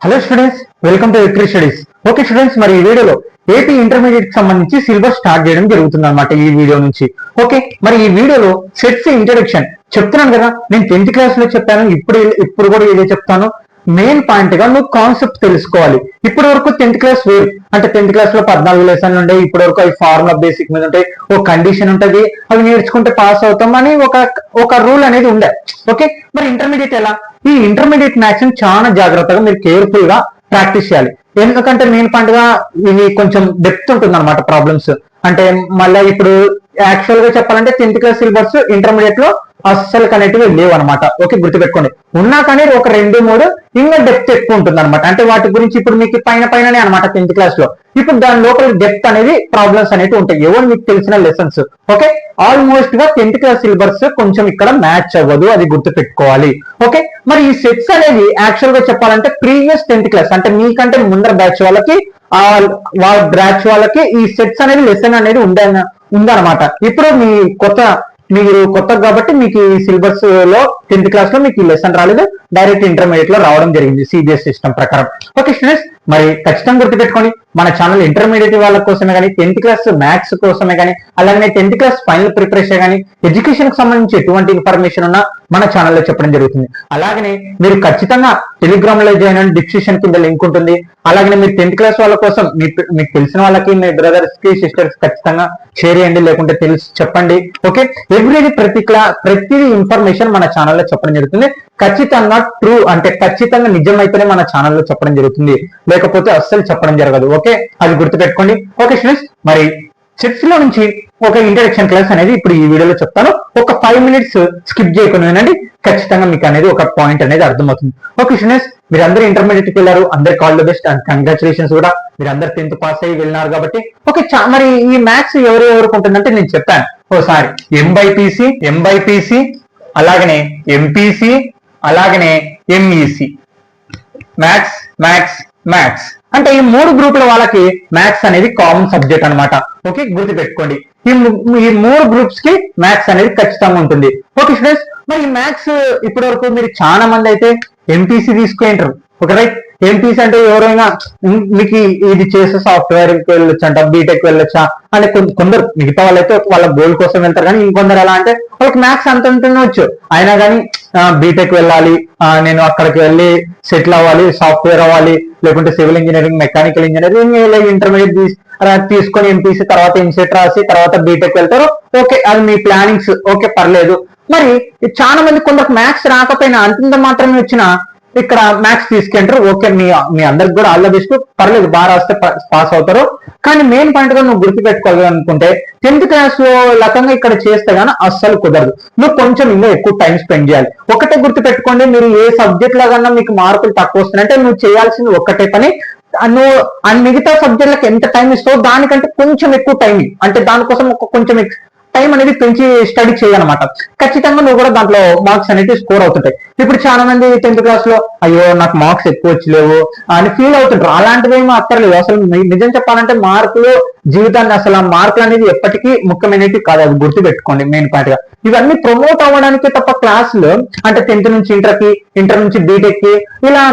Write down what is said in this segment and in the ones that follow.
Hello students, welcome to victory studies. Okay students, మరి ఈ వీడియోలో ఏపీ ఇంటర్మీడియట్ కి సంబంధించి సిలబస్ స్టార్ట్ చేయడం జరుగుతుంది అనమాట ఈ వీడియో నుంచి. ఓకే, మరి ఈ వీడియోలో సెట్స్ ఇంట్రడక్షన్ చెప్తున్నాను కదా, నేను 10th క్లాస్ లో చెప్పాను, ఇప్పుడు కూడా ఇదే చెప్తాను. మెయిన్ పాయింట్ గా నువ్వు కాన్సెప్ట్ తెలుసుకోవాలి. ఇప్పటి వరకు 10th క్లాస్ వేరు, అంటే 10th క్లాస్ లో 14 లెసన్లు ఉంటాయి. ఇప్పటి వరకు అవి ఫార్ములా బేసిక్ మీద ఉంటాయి, ఒక కండిషన్ ఉంటది, అవి నేర్చుకుంటే పాస్ అవుతాం అని ఒక రూల్ అనేది ఉండే. ఓకే, మరి ఇంటర్మీడియట్ ఎలా? ఈ ఇంటర్మీడియట్ మ్యాథ్స్ చాలా జాగ్రత్తగా మీరు కేర్ఫుల్ గా ప్రాక్టీస్ చేయాలి. ఎందుకంటే మెయిన్ పాయింట్ గా ఇవి కొంచెం డెప్త్ ఉంటుంది అనమాట ప్రాబ్లమ్స్. అంటే మళ్ళీ ఇప్పుడు యాక్చువల్ గా చెప్పాలంటే 10th క్లాస్ సిలబస్ ఇంటర్మీడియట్ లో అస్సలు కనెక్టివ్ లేవు అనమాట. ఓకే, గుర్తుపెట్టుకోండి. ఉన్నా కానీ ఒక 2-3 ఇంకా డెప్త్ ఎక్కువ ఉంటుంది అనమాట. అంటే వాటి గురించి ఇప్పుడు మీకు పైననే అనమాట 10th క్లాస్ లో. ఇప్పుడు దాని లోపల డెప్త్ అనేది ప్రాబ్లమ్స్ అనేవి ఉంటాయి, ఎవరు మీకు తెలిసిన లెసన్స్. ఓకే, ఆల్మోస్ట్ గా 10th క్లాస్ సిలబస్ కొంచెం ఇక్కడ మ్యాచ్ అవ్వదు, అది గుర్తు పెట్టుకోవాలి. ఓకే, మరి ఈ సెట్స్ అనేది యాక్చువల్ గా చెప్పాలంటే ప్రీవియస్ 10th క్లాస్ అంటే మీకంటే ముందర బ్యాచ్ వాళ్ళకి బ్యాచ్ వాళ్ళకి ఈ సెట్స్ అనేది లెసన్ అనేది ఉందన్నమాట. ఇప్పుడు మీరు కొత్త కాబట్టి మీకు ఈ సిలబస్ లో 10th క్లాస్ లో మీకు ఈ లెసన్ రాలేదు, డైరెక్ట్ ఇంటర్మీడియట్ లో రావడం జరిగింది సిబిఎస్ సిస్టమ్ ప్రకారం. ఓకే స్టూడెంట్స్, మరి ఖచ్చితంగా గుర్తుపెట్టుకోండి, మన ఛానల్ ఇంటర్మీడియట్ వాళ్ళ కోసమే కానీ, 10th క్లాస్ మ్యాథ్స్ కోసమే కానీ, అలాగే 10th క్లాస్ ఫైనల్ ప్రిపరేషన్ కానీ, ఎడ్యుకేషన్ కి సంబంధించి ఎటువంటి ఇన్ఫర్మేషన్ ఉన్నా మన ఛానల్లో చెప్పడం జరుగుతుంది. అలాగనే మీరు ఖచ్చితంగా టెలిగ్రామ్ లో జాయిన్ అండ్ డిస్క్రిప్షన్ కింద లింక్ ఉంటుంది. అలాగే మీరు 10th క్లాస్ వాళ్ళ కోసం మీకు తెలిసిన వాళ్ళకి, మీ బ్రదర్స్ కి సిస్టర్స్ ఖచ్చితంగా షేర్ చేయండి, లేకుంటే తెలిసి చెప్పండి. ఓకే, ఎవ్రీడే ప్రతి ఇన్ఫర్మేషన్ మన ఛానల్లో చెప్పడం జరుగుతుంది. ఖచ్చితంగా ట్రూ అంటే ఖచ్చితంగా నిజమైతేనే మన ఛానల్లో చెప్పడం జరుగుతుంది, లేకపోతే అస్సలు చెప్పడం జరగదు. ఓకే, అది గుర్తుపెట్టుకోండి. ఓకే స్టూడెంట్స్, మరి సెట్స్ లో నుంచి ఒక ఇంట్రడక్షన్ క్లాస్ అనేది ఇప్పుడు ఈ వీడియోలో చెప్తాను. ఒక 5 minutes స్కిప్ చేయకుండా వినండి, ఖచ్చితంగా మీకు అనేది ఒక పాయింట్ అనేది అర్థమవుతుంది. ఓకే స్టూడెంట్స్, మీరు అందరూ ఇంటర్మీడియట్ కి వెళ్ళారు, అందరికి all the best and congratulations కూడా. మీరు అందరు 10th పాస్ అయ్యి వెళ్ళినారు కాబట్టి. ఓకే, మరి ఈ మ్యాథ్స్ ఎవరికి ఉంటుందంటే నేను చెప్పాను ఓసారి, ఎంబైపీసీ అలాగనే ఎంపీసీ అలాగనే ఎంఈసి. మ్యాథ్స్ అంటే ఈ 3 గ్రూపుల వాళ్ళకి మ్యాథ్స్ అనేది కామన్ సబ్జెక్ట్ అనమాట. ఓకే, గుర్తుపెట్టుకోండి, ఈ 3 గ్రూప్స్ కి మ్యాథ్స్ అనేది ఖచ్చితంగా ఉంటుంది. ఓకే స్టూడెంట్స్, మరి ఈ మ్యాథ్స్ ఇప్పటి వరకు మీరు చాలా మంది అయితే ఎంపీసీ తీసుకుంటారు. ఓకే రైట్, ఎంపీసీ అంటే ఎవరైనా మీకు ఇది చేసే సాఫ్ట్వేర్ వెళ్ళొచ్చంట, బీటెక్ వెళ్ళొచ్చా అంటే కొందరు, మిగతా వాళ్ళైతే వాళ్ళ గోల్ కోసం వెళ్తారు. కానీ ఇంకొందరు ఎలా అంటే వాళ్ళకి మ్యాథ్స్ అంత ఉంటుండొచ్చు, అయినా కానీ బీటెక్ వెళ్ళాలి, నేను అక్కడికి వెళ్ళి సెటిల్ అవ్వాలి, సాఫ్ట్వేర్ అవ్వాలి, లేకుంటే civil engineering, mechanical engineering, intermediate తీసుకొని ఎంపీసీ తర్వాత ఎంసెట్ రాసి తర్వాత బీటెక్ వెళ్తారు. ఓకే, అది మీ ప్లానింగ్స్. ఓకే, పర్లేదు. మరి చాలా మంది కొందరు మ్యాథ్స్ రాకపోయినా అంతంత మాత్రమే వచ్చిన ఇక్కడ మ్యాథ్స్ తీసుకుంటారు. ఓకే, మీ అందరికి కూడా ఆల్ ద బెస్ట్, పర్లేదు, బాగా రాస్తే పాస్ అవుతారు. కానీ మెయిన్ పాయింట్ గా నువ్వు గుర్తుపెట్టుకోవాలనుకుంటే 10th క్లాస్ లో రకంగా ఇక్కడ చేస్తే గానీ అస్సలు కుదరదు. నువ్వు కొంచెం ఇంకా ఎక్కువ టైం స్పెండ్ చేయాలి. ఒకటే గుర్తుపెట్టుకోండి, మీరు ఏ సబ్జెక్ట్ లో కన్నా మీకు మార్కులు తక్కువ వస్తున్నాయంటే నువ్వు చేయాల్సింది ఒక్కటే పని, నువ్వు మిగతా సబ్జెక్టులకు ఎంత టైం ఇస్తావో దానికంటే కొంచెం ఎక్కువ టైం, అంటే దానికోసం కొంచెం టైం అనేది పెంచి స్టడీ చేయాలన్నమాట. ఖచ్చితంగా నువ్వు కూడా దాంట్లో మార్క్స్ అనేది స్కోర్ అవుతుంటాయి. ఇప్పుడు చాలా మంది 10th క్లాస్ లో అయ్యో నాకు మార్క్స్ ఎక్కువ వచ్చలేవు అని ఫీల్ అవుతుంటారు. అలాంటివి ఏమో అక్కర్లేదు. అసలు నిజం చెప్పాలంటే మార్కులు జీవితాన్ని, అసలు ఆ మార్కులు అనేది ఎప్పటికీ ముఖ్యమైనవి కాదు, అది గుర్తుపెట్టుకోండి మెయిన్ పాయింట్ గా. ఇవన్నీ ప్రమోట్ అవ్వడానికి తప్ప క్లాసులు అంటే 10th నుంచి ఇంటర్ నుంచి బీటెక్ కి ఇలా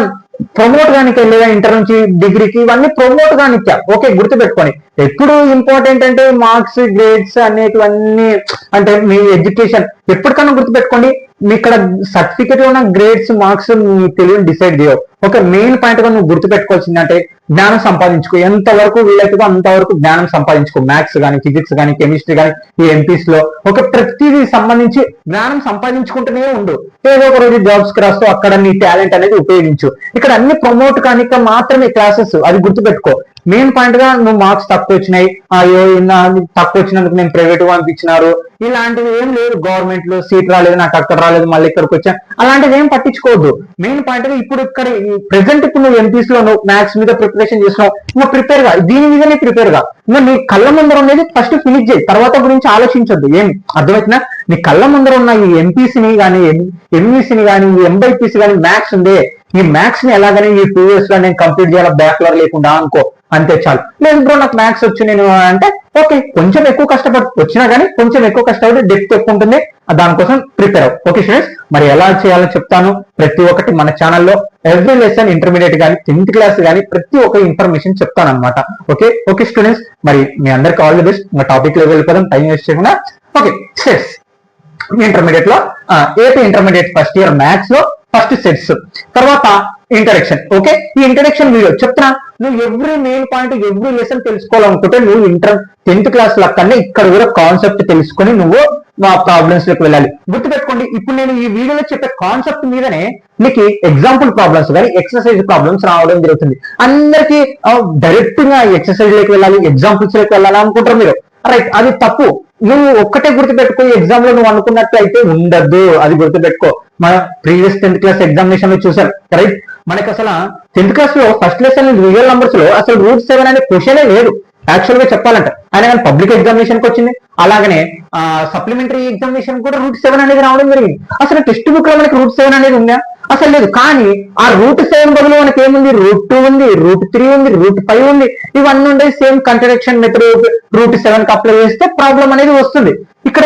ప్రమోట్ గానికి లేదా ఇంటర్ నుంచి డిగ్రీకి ఇవన్నీ ప్రమోట్ గానిచ్చా. ఓకే, గుర్తుపెట్టుకొని ఎప్పుడు ఇంపార్టెంట్ అంటే మార్క్స్, గ్రేడ్స్ అనేటివన్నీ, అంటే మీ ఎడ్యుకేషన్ ఎప్పటికన్నా గుర్తుపెట్టుకోండి. మీ ఇక్కడ సర్టిఫికేట్ లో ఉన్న గ్రేడ్స్, మార్క్స్ మీ తెలియని డిసైడ్ చేయవు. ఓకే, మెయిన్ పాయింట్ గా నువ్వు గుర్తుపెట్టుకోవాల్సిందంటే జ్ఞానం సంపాదించుకో, ఎంతవరకు వీలైతుందో అంతవరకు జ్ఞానం సంపాదించుకో. మ్యాథ్స్ కానీ, ఫిజిక్స్ కానీ, కెమిస్ట్రీ కానీ, ఈ ఎంపీస్ లో ఒక ప్రతిదీ సంబంధించి జ్ఞానం సంపాదించుకుంటూనే ఉండు. ఏదో ఒక రోజు జాబ్స్ కి రాస్తూ అక్కడ నీ టాలెంట్ అనేది ఉపయోగించు. ఇక్కడ అన్ని ప్రమోట్ కానిక మాత్రమే క్లాసెస్, అది గుర్తుపెట్టుకో. మెయిన్ పాయింట్ గా నువ్వు మార్క్స్ తక్కువ వచ్చినాయి, అయ్యో తక్కువ వచ్చినందుకు నేను ప్రైవేట్ పంపించినారు, ఇలాంటివి ఏం లేదు. గవర్నమెంట్ లో సీట్ రాలేదు, నాకు అక్కడ రాలేదు, మళ్ళీ ఇక్కడికి వచ్చా, అలాంటివి ఏం పట్టించుకోవద్దు. మెయిన్ పాయింట్ గా ఇప్పుడు ఇక్కడ ప్రెసెంట్ ఇప్పుడు నువ్వు ఎంపీస్ లో నువ్వు మ్యాథ్స్ మీద ప్రిపరేషన్ చేస్తున్నావు, నువ్వు ప్రిపేర్ గా దీని మీదనే ప్రిపేర్ గా. ఇంకా నీ కళ్ళ ముందర ఉన్నది ఫస్ట్ ఫినిష్ చేయి, తర్వాత గురించి ఆలోచించొద్దు. ఏం అర్థమవుతుందా? నీ కళ్ళ ముందర ఉన్న ఈ ఎంపీసీని కానీ, ఎంఈసీని కానీ, ఎంబైపీసీ కానీ మ్యాథ్స్ ఉందే, ఈ మ్యాథ్స్ ని ఎలాగని ఈ 2 years లో నేను కంప్లీట్ చేయాలి బ్యాక్లాగ్ లేకుండా అనుకో, అంతే చాలు. లేదు బ్రో నాకు మ్యాథ్స్ వచ్చు నేను అంటే ఓకే, కొంచెం ఎక్కువ కష్టపడి వచ్చినా కానీ కొంచెం ఎక్కువ కష్టపడి డెప్త్ ఎక్కువ ఉంటుంది, దానికోసం ప్రిపేర్ అవ్వు. ఓకే స్టూడెంట్స్, మరి ఎలా చేయాలో చెప్తాను. ప్రతి ఒక్కటి మన ఛానల్లో ఎవ్రీ లెసన్ ఇంటర్మీడియట్ కానీ 10th క్లాస్ కానీ ప్రతి ఒక్క ఇన్ఫర్మేషన్ చెప్తాను అనమాట. ఓకే ఓకే స్టూడెంట్స్, మరి మీ అందరికి ఆల్ ది బెస్ట్. ఇంకా టాపిక్ లో వెళ్ళిపోదాం, టైం వేస్ట్ చేయకుండా. ఓకే సెట్స్ ఇంటర్మీడియట్ లో AP intermediate first year maths లో ఫస్ట్ సెట్స్, తర్వాత ఇంట్రడక్షన్. ఓకే, ఈ ఇంట్రడక్షన్ వీడియో చెప్తున్నా. నువ్వు every main point every lesson తెలుసుకోవాలనుకుంటే నువ్వు 10th క్లాస్ లక్కనే ఇక్కడ కూడా కాన్సెప్ట్ తెలుసుకొని నువ్వు మా ప్రాబ్లమ్స్ లోకి వెళ్ళాలి. గుర్తుపెట్టుకోండి, ఇప్పుడు నేను ఈ వీడియోలో చెప్పే కాన్సెప్ట్ మీదనే మీకు ఎగ్జాంపుల్ ప్రాబ్లమ్స్ కానీ ఎక్సర్సైజ్ ప్రాబ్లమ్స్ రావడం జరుగుతుంది. అందరికి డైరెక్ట్ గా ఎక్సర్సైజ్ లోకి వెళ్ళాలి, ఎగ్జాంపుల్స్ లోకి వెళ్ళాలి అనుకుంటారు మీరు. రైట్, అది తప్పు. నువ్వు ఒక్కటే గుర్తుపెట్టుకో, ఎగ్జామ్ లో నువ్వు అనుకున్నట్టు అయితే ఉండదు, అది గుర్తుపెట్టుకో. మన ప్రీవియస్ 10th క్లాస్ ఎగ్జామినేషన్ లో చూసాం. రైట్, మనకి అసలు 10th క్లాస్ లో ఫస్ట్ లెసన్ రియల్ నంబర్స్ లో అసలు రూట్ 7 అనే క్వశ్చనే లేదు యాక్చువల్ గా చెప్పాలంటే. ఆయన కానీ పబ్లిక్ ఎగ్జామినేషన్ కి వచ్చింది, అలాగనే సప్లిమెంటరీ ఎగ్జామినేషన్ కూడా రూట్ 7 అనేది రావడం జరిగింది. అసలు టెక్స్ట్ బుక్ లో మనకి రూట్ 7 అనేది ఉందా? అసలు లేదు. కానీ ఆ రూట్ 7 బదులు మనకి ఏముంది, రూట్ 2 ఉంది, రూట్ 3 ఉంది, రూట్ 5 ఉంది. ఇవన్నీ ఉండే సేమ్ కంట్రడిక్షన్ మెథడ్ రూట్ 7 కి అప్లై చేస్తే ప్రాబ్లం అనేది వస్తుంది. ఇక్కడ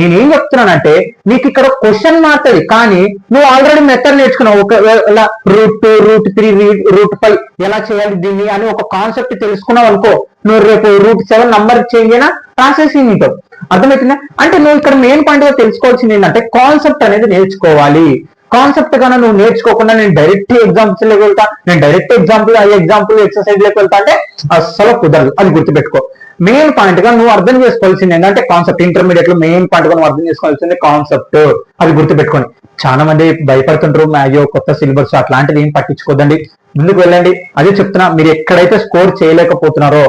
నేనేం చెప్తున్నానంటే నీకు ఇక్కడ క్వశ్చన్ మారుతుంది, కానీ నువ్వు ఆల్రెడీ మెథడ్ నేర్చుకున్నావు. ఒకవేళ రూట్ 2, రూట్ 3, రూట్ 5 ఎలా చేయాలి దీన్ని అని ఒక కాన్సెప్ట్ తెలుసుకున్నావు అనుకో, నువ్వు రేపు రూట్ 7 నంబర్ చేంజ్ అయినా రాసేసి నీతో అర్థమవుతుందా. అంటే నువ్వు ఇక్కడ మెయిన్ పాయింట్ గా తెలుసుకోవాల్సింది ఏంటంటే కాన్సెప్ట్ అనేది నేర్చుకోవాలి. కాన్సెప్ట్ గానే నువ్వు నేర్చుకోకుండా నేను డైరెక్ట్ ఎగ్జాంపుల్స్ లోకి వెళ్తా, నేను డైరెక్ట్ ఎగ్జాంపుల్ ఎక్సర్సైజ్ లోకి వెళ్తా అంటే అస్సలు కుదరదు, అది గుర్తుపెట్టుకో. మెయిన్ పాయింట్ గా నువ్వు అర్థం చేసుకోవాల్సింది ఏంటంటే కాన్సెప్ట్. ఇంటర్మీడియట్ లో మెయిన్ పాయింట్ గా నువ్వు అర్థం చేసుకోవాల్సింది కాన్సెప్ట్, అది గుర్తుపెట్టుకోండి. చాలా మంది భయపడుతుంటారు, అయ్యో కొత్త సిలబస్ అట్లాంటిది ఏం పట్టించుకోదండి, ముందుకు వెళ్ళండి. అదే చెప్తున్నా, మీరు ఎక్కడైతే స్కోర్ చేయలేకపోతున్నారో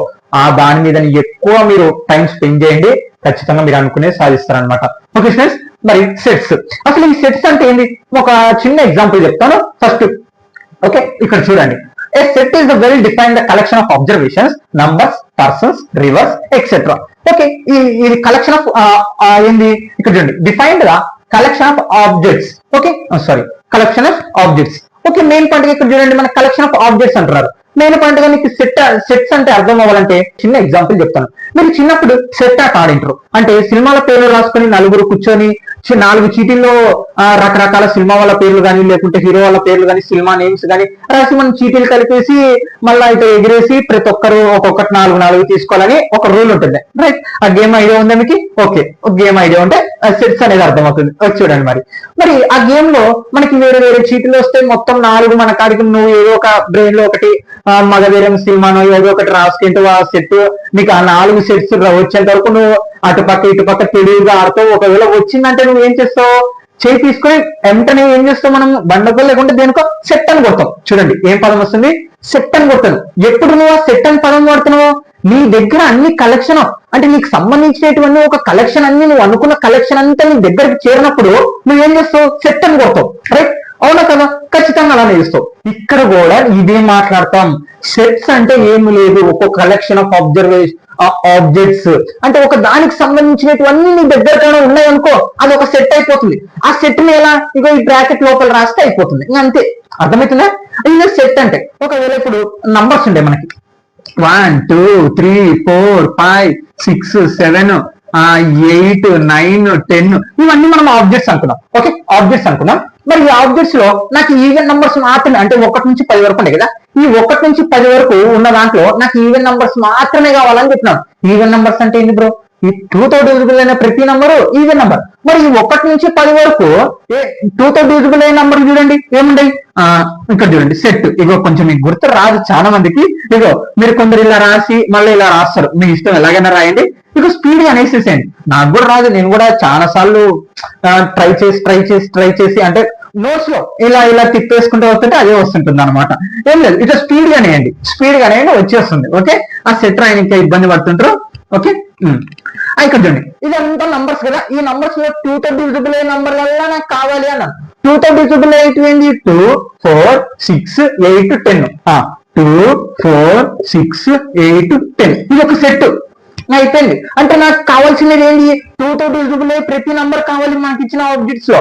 దాని మీద ఎక్కువ మీరు టైం స్పెండ్ చేయండి, ఖచ్చితంగా మీరు అనుకునే సాధిస్తారనమాట. ఓకే స్టూడెంట్స్, మరి సెట్స్, అసలు ఈ సెట్స్ అంటే ఏంటి, ఒక చిన్న ఎగ్జాంపుల్ చెప్తాను ఫస్ట్. ఓకే, ఇక్కడ చూడండి. A set is a well defined collection of observations, numbers, persons, rivers, etc. Okay, ఇది కలెక్షన్ ఆఫ్ ఏంది ఇక్కడ చూడండి, డిఫైన్డ్ గా collection of objects. Okay sorry, collection of objects. Okay, main point ఇక్కడ చూడండి, మన కలెక్షన్ ఆఫ్ ఆబ్జెక్ట్స్ అంటున్నారు. Main point గా నీకు సెట్స్ అంటే అర్థం అవ్వాలంటే చిన్న ఎగ్జాంపుల్ చెప్తాను. మీరు చిన్నప్పుడు సెట్ ఆట ఆడింటారు, అంటే సినిమాల పేర్లు రాసుకొని నలుగురు కూర్చొని 4 చీటీల్లో రకరకాల సినిమా వాళ్ళ పేర్లు కానీ లేకుంటే హీరో వాళ్ళ పేర్లు కానీ సినిమా నేమ్స్ కానీ రాసి మనం చీటీలు కలిపేసి మళ్ళీ అయితే ఎగిరేసి ప్రతి ఒక్కరు ఒక్కొక్కటి 4 తీసుకోవాలని ఒక రూల్ ఉంటుంది. రైట్, ఆ గేమ్ ఐడియా ఉందా మీకు? ఓకే, గేమ్ ఐడియా ఉంటే సెట్స్ అనేది అర్థమవుతుంది. చూడండి, మరి ఆ గేమ్ లో మనకి వేరే వేరే చీటీలు వస్తే మొత్తం 4 మన కాడికి నువ్వు ఏదో ఒక బ్రెయిన్ లో ఒకటి మగధీరం సినిమానో ఏదో ఒకటి రాసుకుంటూ ఆ సెట్ నీకు ఆ 4 సెట్స్ వచ్చేంత వరకు నువ్వు అటుపక్క ఇటుపక్క తెలివిగా ఆడుతావు. ఒకవేళ వచ్చిందంటే నువ్వు ఏం చేస్తావు, చేయి తీసుకొని వెంటనే ఏం చేస్తావు, మనం బండకో లేకుంటే దేనికో సెట్ అని కొడతాం. చూడండి ఏం పదం వస్తుంది, సెట్ అని కొడతాను. ఎప్పుడు నువ్వు ఆ సెట్ అని పదం వాడుతున్నావు, నీ దగ్గర అన్ని కలెక్షన్ అంటే నీకు సంబంధించినటువంటి ఒక కలెక్షన్ అన్ని నువ్వు అనుకున్న కలెక్షన్ అంతా నీ దగ్గరికి చేరినప్పుడు నువ్వేం చేస్తావు, సెట్ అని కొడతావు. రైట్, అవునా కదా? ఖచ్చితంగా అలానే చేస్తావు. ఇక్కడ కూడా ఇదే మాట్లాడతాం. సెట్స్ అంటే ఏమి లేదు, ఒక కలెక్షన్ ఆఫ్ ఆబ్జెక్ట్స్ అంటే ఒక దానికి సంబంధించినటువన్నీ నీ దగ్గర ఉన్నాయనుకో, అది ఒక సెట్ అయిపోతుంది. ఆ సెట్ ని ఎలా ఇగో ఈ బ్రాకెట్ లోపల రాస్తే అయిపోతుంది, ఇంకా అంతే. అర్థమవుతుందా? ఇది సెట్ అంటే. ఒకవేళ ఇప్పుడు నంబర్స్ ఉండే మనకి 1 2 3 4 5 6 7 8 9 10 ఇవన్నీ మనం ఆబ్జెక్ట్స్ అనుకున్నాం. ఓకే, ఆబ్జెక్ట్స్ అనుకున్నాం. మరి ఈ ఆబ్జెక్ట్స్ లో నాకు ఈవెన్ నంబర్స్ మాత్రమే, అంటే 1 నుంచి 10 వరకు ఉంటాయి కదా, ఈ 1 నుంచి 10 వరకు ఉన్న దాంట్లో నాకు ఈవెన్ నంబర్స్ మాత్రమే కావాలని చెప్తున్నాను. ఈవెన్ నంబర్స్ అంటే ఏంటి బ్రో, ఈ 2 తో డివిజిబుల్ అయిన ప్రతి నంబరు ఈవెన్ నంబర్. మరి ఈ 1 నుంచి 10 వరకు 2 తో డివిజిబుల్ అయిన నంబర్ చూడండి ఏముంటాయి, ఇక్కడ చూడండి సెట్. ఇగో కొంచెం మీకు గుర్తు రాదు చాలా మందికి, ఇగో మీరు కొందరు ఇలా రాసి మళ్ళీ ఇలా రాస్తారు, మీ ఇష్టం ఎలాగైనా రాయండి. ఇక స్పీడ్ గా అనేసేసేయండి. నాకు కూడా రాదు, నేను కూడా చాలా సార్లు ట్రై చేసి అంటే నోట్స్ లో ఇలా తిప్పేసుకుంటూ వస్తుంటే అదే వస్తుంటుంది అనమాట. ఏం లేదు, ఇట్లా స్పీడ్ గా అనేయండి, వచ్చేస్తుంది. ఓకే, ఆ సెట్ రాయని ఇంకా ఇబ్బంది పడుతుంటారు. ఓకే, ఇక్కడ చూడండి ఇదంతా నంబర్స్ కదా, ఈ నంబర్స్ లో 2 తో డివిజిబుల్ అయ్యే నంబర్ వల్ల నాకు కావాలి అన్నాను. 2 తో డివిజిబుల్ అయ్యేటి ఏంటి, 2 4 6 8 10. 2 4 6 8 10 ఇది ఒక సెట్. అయిపోయింది. అంటే నాకు కావాల్సినది ఏంటి, 2 తో డివిజిబుల్ అయ్యే ప్రతి నంబర్ కావాలి మనకి ఇచ్చిన ఆబ్జెక్ట్స్ లో,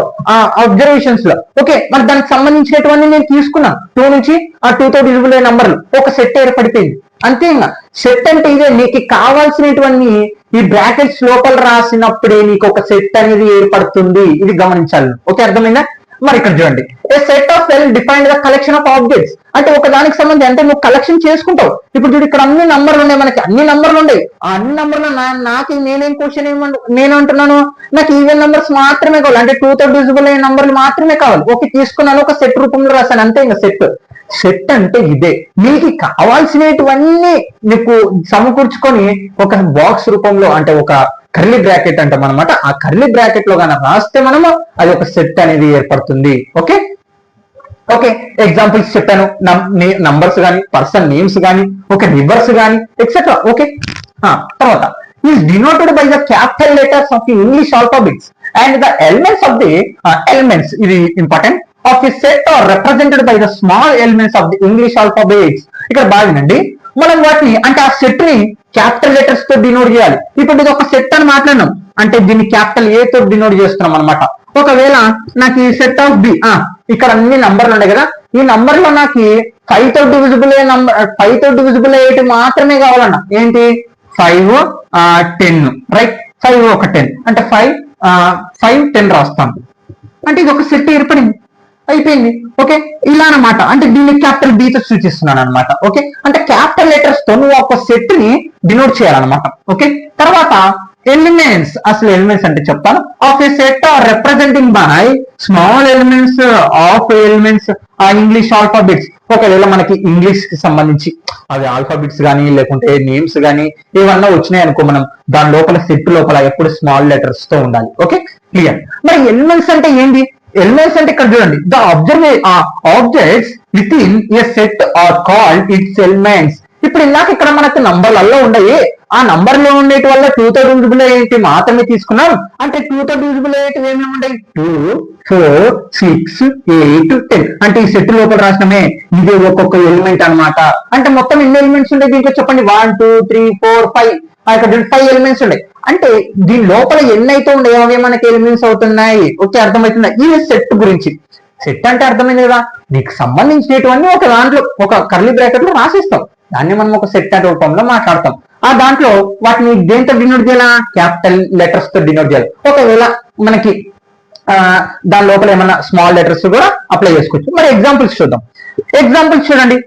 అబ్జర్వేషన్స్ లో. ఓకే, మరి దానికి సంబంధించినటువంటి నేను తీసుకున్నాను 2 నుంచి ఆ 2 తో డివిజిబుల్ అయ్యే నంబర్లు, ఒక సెట్ ఏర్పడిపోయింది. అంతే. ఇంకా సెట్ అంటే ఇదే, నీకు కావాల్సినటువంటి ఈ బ్రాకెట్స్ లోపల రాసినప్పుడే నీకు ఒక సెట్ అనేది ఏర్పడుతుంది. ఇది గమనించాలి. ఓకే, అర్థమైందా? మరి ఇక్కడ చూడండి, ఏ set of well defined the collection of objects. అంటే ఒక దానికి సంబంధించి అంటే నువ్వు కలెక్షన్ చేసుకుంటావు. ఇప్పుడు చూడు, ఇక్కడ అన్ని నంబర్లు ఉన్నాయి, మనకి అన్ని నంబర్లు ఉన్నాయి. ఆ అన్ని నంబర్లు నాకు నేనేం క్వశ్చన్ నేను అంటున్నాను, నాకు ఈవెన్ నంబర్స్ మాత్రమే కావాలి, అంటే 2 తో డివిజిబుల్ అయిన నంబర్లు మాత్రమే కావాలి. ఓకే, తీసుకున్నాను, ఒక సెట్ రూపంలో రాశాను. అంతే. ఇంకా సెట్ అంటే ఇదే. నీకు కావాల్సినటువన్నీ నీకు సమకూర్చుకొని ఒక బాక్స్ రూపంలో, అంటే ఒక కర్లీ బ్రాకెట్ అంటాం అనమాట. ఆ కర్లీ బ్రాకెట్ లో కనుక రాస్తే మనము అది ఒక సెట్ అనేది ఏర్పడుతుంది. ఓకే ఓకే, ఎగ్జాంపుల్స్ చెప్పాను. నంబర్స్ కానీ, పర్సన్ నేమ్స్ కానీ, ఓకే, రివర్స్ కానీ, ఎక్సెట్రా. ఓకే, తర్వాత is denoted by the capital letters of the English alphabets and the elements of the elements, ఇది important, of the set are represented by the small elements of the English alphabets. ఇక్కడ బాగుందండి, మనం వాటిని అంటే ఆ set ని capital letters తో denote చేయాలి. ఇప్పుడు ఇది ఒక సెట్ అని మాట్లాడినాం అంటే దీన్ని క్యాపిటల్ ఏ తో డినోట్ చేస్తున్నాం అనమాట. ఒకవేళ నాకు ఈ సెట్ ఆఫ్ బి, ఇక్కడ అన్ని నంబర్లు ఉన్నాయి కదా, ఈ నంబర్ లో నాకు 5 తో డివిజిబుల్ అయ్యే నంబర్, 5 తో డివిజిబుల్ అయ్యేటి మాత్రమే కావాలన్నా. ఏంటి? 5, 10, రైట్? 5 ఒక 10 అంటే 5 10 రాస్తాను. అంటే ఇది ఒక సెట్ ఏర్పడింది, అయిపోయింది. ఓకే, ఇలా అనమాట. అంటే దీన్ని క్యాపిటల్ బి తో సూచిస్తున్నాను అనమాట. ఓకే, అంటే క్యాపిటల్ లెటర్స్ తో నువ్వు ఒక సెట్ ని డినోట్ చేయాలన్నమాట. ఓకే, తర్వాత ఎలిమెంట్స్, అసలు ఎలిమెంట్స్ అంటే చెప్తాను. Of a set are representing by small elements of elements English alphabets. ఒకవేళ మనకి ఇంగ్లీష్ కి సంబంధించి అవి ఆల్ఫాబెట్స్ కానీ లేకుంటే నేమ్స్ కానీ ఏమన్నా వచ్చినాయి అనుకో, మనం దాని లోపల సెట్ లోపల ఎప్పుడు స్మాల్ లెటర్స్ తో ఉండాలి. Okay, clear. మరి ఎలిమెంట్స్ అంటే ఏంటి? ఎలిమెంట్స్ అంటే ఇక్కడ చూడండి, the objects with in a set are called its elements. ఇప్పుడు ఇందాక ఇక్కడ మనకు నంబర్లలో ఉన్నాయి, ఆ నంబర్ లో ఉండేటి వల్ల 2 తో డివిజిబుల్ అయ్యేటి మాత్రమే తీసుకున్నాం. అంటే 2 తో డివిజిబుల్ అయ్యేటి ఏమేమి ఉంటాయి? 2, 4, 6, 8, 10. అంటే ఈ సెట్ లోపల రాసినమే ఇది ఒక్కొక్క ఎలిమెంట్ అన్నమాట. అంటే మొత్తం ఎన్ని ఎలిమెంట్స్ ఉంటాయి దీంట్లో చెప్పండి? 1, 2, 3, 4, 5. ఇక్కడ 5 ఎలిమెంట్స్ ఉన్నాయి. అంటే దీని లోపల ఎన్ని అయితే ఉన్నాయో అవి మనకి ఎలిమెంట్స్ అవుతున్నాయి. ఓకే, అర్థమవుతుందా? ఈ సెట్ గురించి. సెట్ అంటే అర్థమైంది కదా, నీకు సంబంధించినటువంటి ఒక దాంట్లో ఒక కర్లీ బ్రాకెట్ లో రాసిస్తాం, దాన్ని మనం ఒక సెట్ రూపంలో మాట్లాడతాం. ఆ దాంట్లో వాటిని దేంతో డినోట్ చేయాలా? క్యాపిటల్ లెటర్స్ తో డినోట్ చేయాలి. ఒకవేళ మనకి దాని లోపల ఏమన్నా స్మాల్ లెటర్స్ కూడా అప్లై చేసుకోవచ్చు. మరి ఎగ్జాంపుల్స్ చూద్దాం. ఎగ్జాంపుల్స్ చూడండి,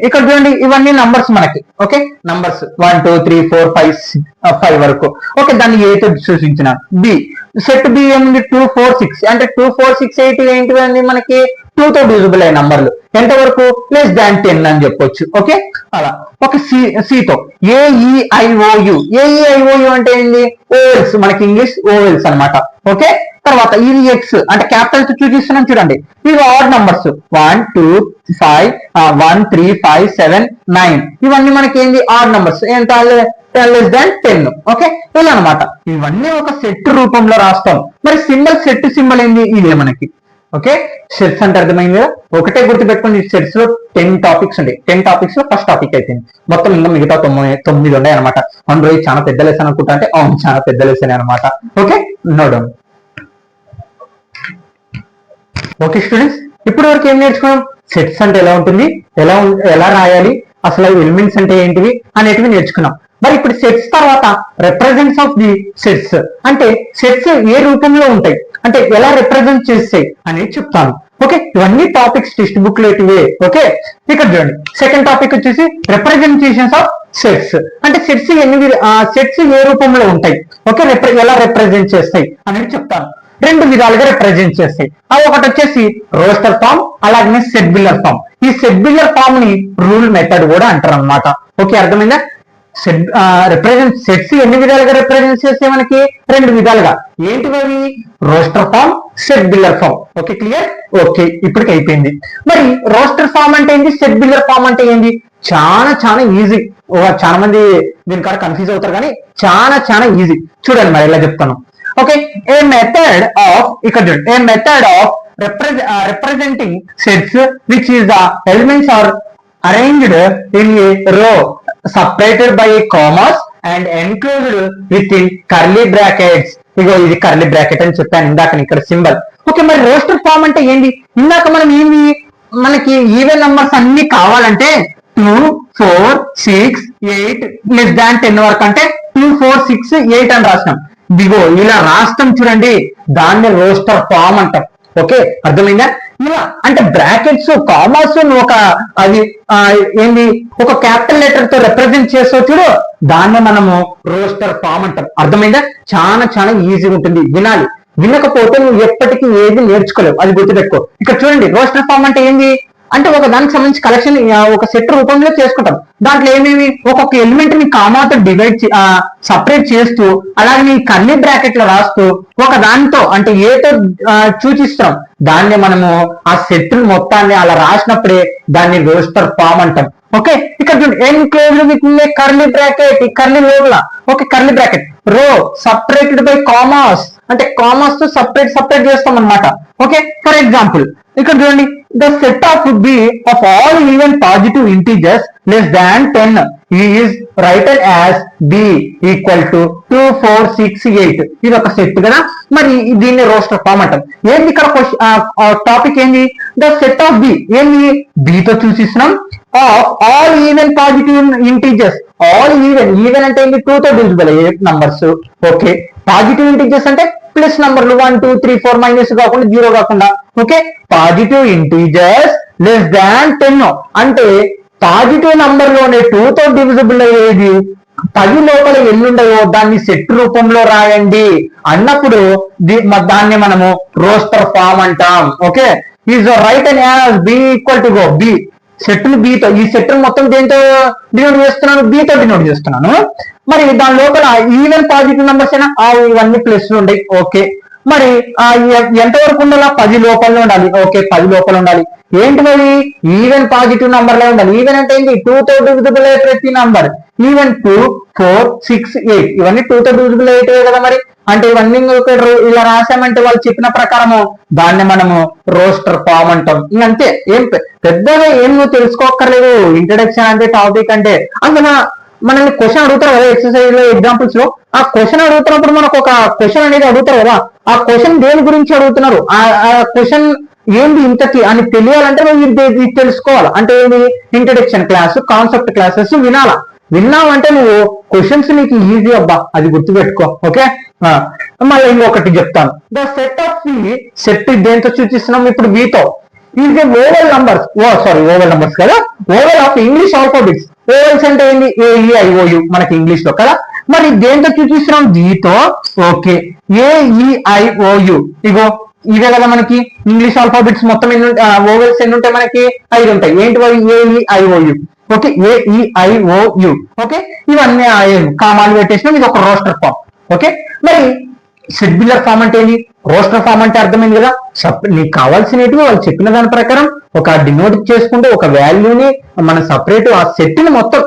ఇక్కడ చూడండి, ఇవన్నీ నంబర్స్ మనకి. ఓకే, నంబర్స్ 1, 2, 3, 4, 5 వరకు. ఓకే, దాన్ని ఏ తో సూచించిన. బి, సెట్ బి ఏముంది? 2, 4, 6. అంటే 2, 4, 6, 8 ఏంటివండి మనకి 2 తో డివిజిబుల్ అయ్యే నంబర్లు. ఎంతవరకు? <10 అని చెప్పొచ్చు. ఓకే, అలా. ఒక సితో ఏఈఐఓయు. ఏఈఐఓయు అంటే ఏంటి? ఓవెల్స్, మనకి ఇంగ్లీష్ ఓవెల్స్ అన్నమాట. ఓకే, తర్వాత ఇది ఎక్స్ అంటే క్యాపిటల్ తో చూపిస్తున్నాం చూడండి. ఇవి ఆడ్ నంబర్స్ 1, 2, 5, 1, 3, 5, 7, 9. ఇవన్నీ మనకి ఏంది? Add numbers. ఎంత? 10. ఓకే, ఇలా అనమాట. ఇవన్నీ ఒక సెట్ రూపంలో రాస్తాం. మరి సింబల్, సెట్ సింబల్ ఏంది? ఇదే మనకి. ఓకే, సెట్స్ అంటే అర్థమైంది కదా. ఒకటే గుర్తుపెట్టుకోండి, సెట్స్ లో 10 టాపిక్స్ ఉంటాయి. 10 టాపిక్స్ లో ఫస్ట్ టాపిక్ అయిపోయింది. మొత్తం ఇంకా మిగతా 9 ఉన్నాయి అనమాట. అందులో చాలా పెద్ద లెసన్ అనుకుంటా అంటే అవును, చాలా పెద్ద లెసన్ అనమాట. Okay, note down. Okay students, ఇప్పుడు వరకు ఏం నేర్చుకున్నాం? సెట్స్ అంటే ఎలా ఉంటుంది, ఎలా రాయాలి, అసలు ఎలిమెంట్స్ అంటే ఏంటివి అనేటివి నేర్చుకున్నాం. మరి ఇప్పుడు సెట్స్ తర్వాత రిప్రజెంట్స్ ఆఫ్ ది సెట్స్ అంటే సెట్స్ ఏ రూపంలో ఉంటాయి, అంటే ఎలా రిప్రజెంట్ చేస్తాయి అనేది చెప్తాను. ఓకే, ఇవన్నీ టాపిక్స్ టెక్స్ట్ బుక్ లేటివే. ఓకే, ఇక్కడ చూడండి, సెకండ్ టాపిక్ వచ్చేసి రిప్రజెంటేషన్స్ ఆఫ్ సెట్స్. అంటే సెట్స్ సెట్స్ ఏ రూపంలో ఉంటాయి, ఓకే, ఎలా రిప్రజెంట్ చేస్తాయి అనేది చెప్తాను. 2 విధాలుగా రిప్రజెంట్ చేస్తాయి. అవి ఒకటి వచ్చేసి రోస్టర్ ఫామ్, అలాగే సెట్ బిల్లర్ ఫామ్. ఈ సెట్ బిల్లర్ ఫామ్ ని రూల్ మెథడ్ కూడా అంటారు అనమాట. ఓకే, అర్థమైందా? సెట్స్ ఎన్ని విధాలుగా రిప్రజెంట్ చేస్తే మనకి? 2 విధాలుగా. ఏంటివి అవి? Roster form, set builder form. Okay, clear? Okay, ఇప్పటికి అయిపోయింది. మరి రోస్టర్ ఫామ్ అంటే ఏంటి, సెట్ బిల్లర్ ఫామ్ అంటే ఏంటి? చాలా ఈజీ. చాలా మంది దీనికాడ కన్ఫ్యూజ్ అవుతారు, కానీ చాలా ఈజీ. చూడండి మరి ఎలా చెప్తాను. ఓకే, ఏ మెథడ్ ఆఫ్, ఇక్కడ చూడండి, a method of representing sets which is the elements are arranged in a row separated by commas and enclosed with in curly brackets. ఇగో ఇది కర్లీ బ్రాకెట్ అని చెప్పాను ఇందాక ఇక్కడ సింబల్. ఓకే, మరి roster form అంటే ఏంటి? ఇందాక మనం ఏంది మనకి ఈవెన్ నంబర్స్ అన్ని కావాలంటే 2, 4, 6, 8 లెస్ దాన్ 10 వరకు అంటే 2, 4, 6, 8 అని రాసినాం. దిగో ఇలా రాస్తాం చూడండి, దాన్ని రోస్టర్ ఫామ్ అంటాం. ఓకే, అర్థమైందా? ఇలా అంటే బ్రాకెట్స్ కామాస్ ఒక అది ఏంది ఒక క్యాపిటల్ లెటర్ తో రిప్రజెంట్ చేస్తావు చూడు, దాన్ని మనము రోస్టర్ ఫామ్ అంటాం. అర్థమైందా? చాలా చాలా ఈజీగా ఉంటుంది, వినాలి. వినకపోతే నువ్వు ఎప్పటికీ ఏది నేర్చుకోలేవు, అది గుర్తుపెట్టుకో. ఇక్కడ చూడండి, రోస్టర్ ఫామ్ అంటే ఏంది అంటే ఒక దానికి సంబంధించి కలెక్షన్ ఒక సెట్ రూపంలో చేసుకుంటాం. దాంట్లో ఏమేమి ఒక్కొక్క ఎలిమెంట్ ని కామాతో డివైడ్ సపరేట్ చేస్తూ అలాగే నీ కర్లీ బ్రాకెట్ లో రాస్తూ ఒక దాంతో అంటే ఏతో సూచిస్తాం. దాన్ని మనము ఆ సెట్ మొత్తాన్ని అలా రాసినప్పుడే దాన్ని రోస్టర్ ఫామ్ అంటాం. ఓకే, ఇక్కడ చూడండి, ఎన్క్లోజ్డ్ విత్ కర్లీ బ్రాకెట్, ఈ కర్లీ లోపల ఓకే కర్లీ బ్రాకెట్ రో సపరేటెడ్ బై కామాస్ అంటే కామాస్ తో సపరేట్ చేస్తాం అన్నమాట. ఓకే, ఫర్ ఎగ్జాంపుల్ ఇక్కడ చూడండి, the set of b of all even positive integers less than 10 is written as b equal to 2, 4, 6, 8. ఇది ఒక సెట్ కదా, మరి దీన్ని రోస్టర్ ఫామ్ అంటాం. ఏంది ఇక్కడ టాపిక్ ఏంది? ద సెట్ ఆఫ్ b ఏంది b తో చూసిస్తున్నాం of all even positive integers. All even అంటే ఏంటి? 2 తో డివిజిబుల్ అయ్యే నంబర్స్. ఓకే, పాజిటివ్ ఇంటీజర్స్ అంటే ప్లస్ నంబర్లు 1, 2, 3, 4 మైనస్ కాకుండా 0 కాకుండా. Okay, positive integers less than 10 అంటే పాజిటివ్ నంబర్ లోనే 2 తో డివిజిబుల్ అయ్యేది 10 లోపల ఎన్ని ఉండవో దాన్ని సెట్ రూపంలో రాయండి అన్నప్పుడు దాన్ని మనము రోస్టర్ ఫామ్ అంటాం. Okay, is right and as B equal to go B set ను బీతో, ఈ సెట్ మొత్తం దేంతో డినోట్ చేస్తున్నాను? బీతో డినోట్ చేస్తున్నాను. మరి దాని లోపల ఈవెన్ పాజిటివ్ నంబర్స్ అయినా ఇవన్నీ ప్లస్ ఉంటాయి. ఓకే, మరి ఎంతవరకు ఉండాలి? 10 లోపల ఉండాలి. ఓకే, 10 లోపల ఉండాలి. ఏంటి మరి? ఈవెన్ పాజిటివ్ నంబర్ లో ఉండాలి. ఈవెన్ అంటే ఏంటి? 2 తో డివిజిబుల్ అయ్యే ప్రతి నంబర్. ఈవెన్ 2, 4, 6, 8 ఇవన్నీ 2 తో డివిజిబుల్ అయ్యేటివే కదా. మరి అంటే ఇవన్నీ ఇలా రాసామంటే వాళ్ళు చెప్పిన ప్రకారము దాన్ని మనము రోస్టర్ ఫామ్ అంటాం. ఇంకంతే, ఏం పెద్దగా ఏం నువ్వు తెలుసుకోక్కర్లేదు. ఇంట్రడక్షన్ అంటే టాపిక్ అంటే అందులో మనల్ని క్వశ్చన్ అడుగుతారు కదా ఎక్సర్సైజ్ లో ఎగ్జాంపుల్స్ లో. ఆ క్వశ్చన్ అడుగుతున్నప్పుడు మనకు ఒక క్వశ్చన్ అనేది అడుగుతారు కదా, ఆ క్వశ్చన్ దేని గురించి అడుగుతున్నారు, ఆ క్వశ్చన్ ఏంది ఇంతకి అని తెలియాలంటే నువ్వు ఇది తెలుసుకోవాలి. అంటే ఏంటి? ఇంట్రడక్షన్ క్లాస్, కాన్సెప్ట్ క్లాసెస్ విన్నావంటే నువ్వు క్వశ్చన్స్ నీకు ఈజీ అబ్బా, అది గుర్తుపెట్టుకో. ఓకే, మళ్ళీ ఇంకొకటి చెప్తాను. ద సెట్ ఆఫ్ సెట్ దేంతో సూచిస్తున్నాం ఇప్పుడు? వీతో. Is a vowel numbers. Vowel numbers కదా, vowel of English alphabets. Vowels అంటే ఏంటి? AEIOU మనకి ఇంగ్లీష్ లో కదా. మరి దేంతో చూపిస్తున్నాం? వీతో. ఓకే, AEIOU ఇగో ఇవే కదా మనకి ఇంగ్లీష్ ఆల్ఫాబెట్స్ మొత్తం ఓవెల్స్ ఎన్ని ఉంటాయి? మనకి 5 ఉంటాయి. ఏంటి అవి? AEIOU. Okay, AEIOU. ఓకే, ఇవన్నీ కామాలు పెట్టేసినాం. ఇది ఒక రోస్టర్ ఫామ్. ఓకే, మరి షెడ్యూలర్ ఫామ్ అంటే ఏంటి? రోస్టర్ ఫామ్ అంటే అర్థమైంది కదా, నీకు కావాల్సినవి వాళ్ళు చెప్పిన దాని ప్రకారం ఒక డినోట్ చేసుకుంటే ఒక వాల్యూని మనం సపరేట్ ఆ సెట్ ని మొత్తం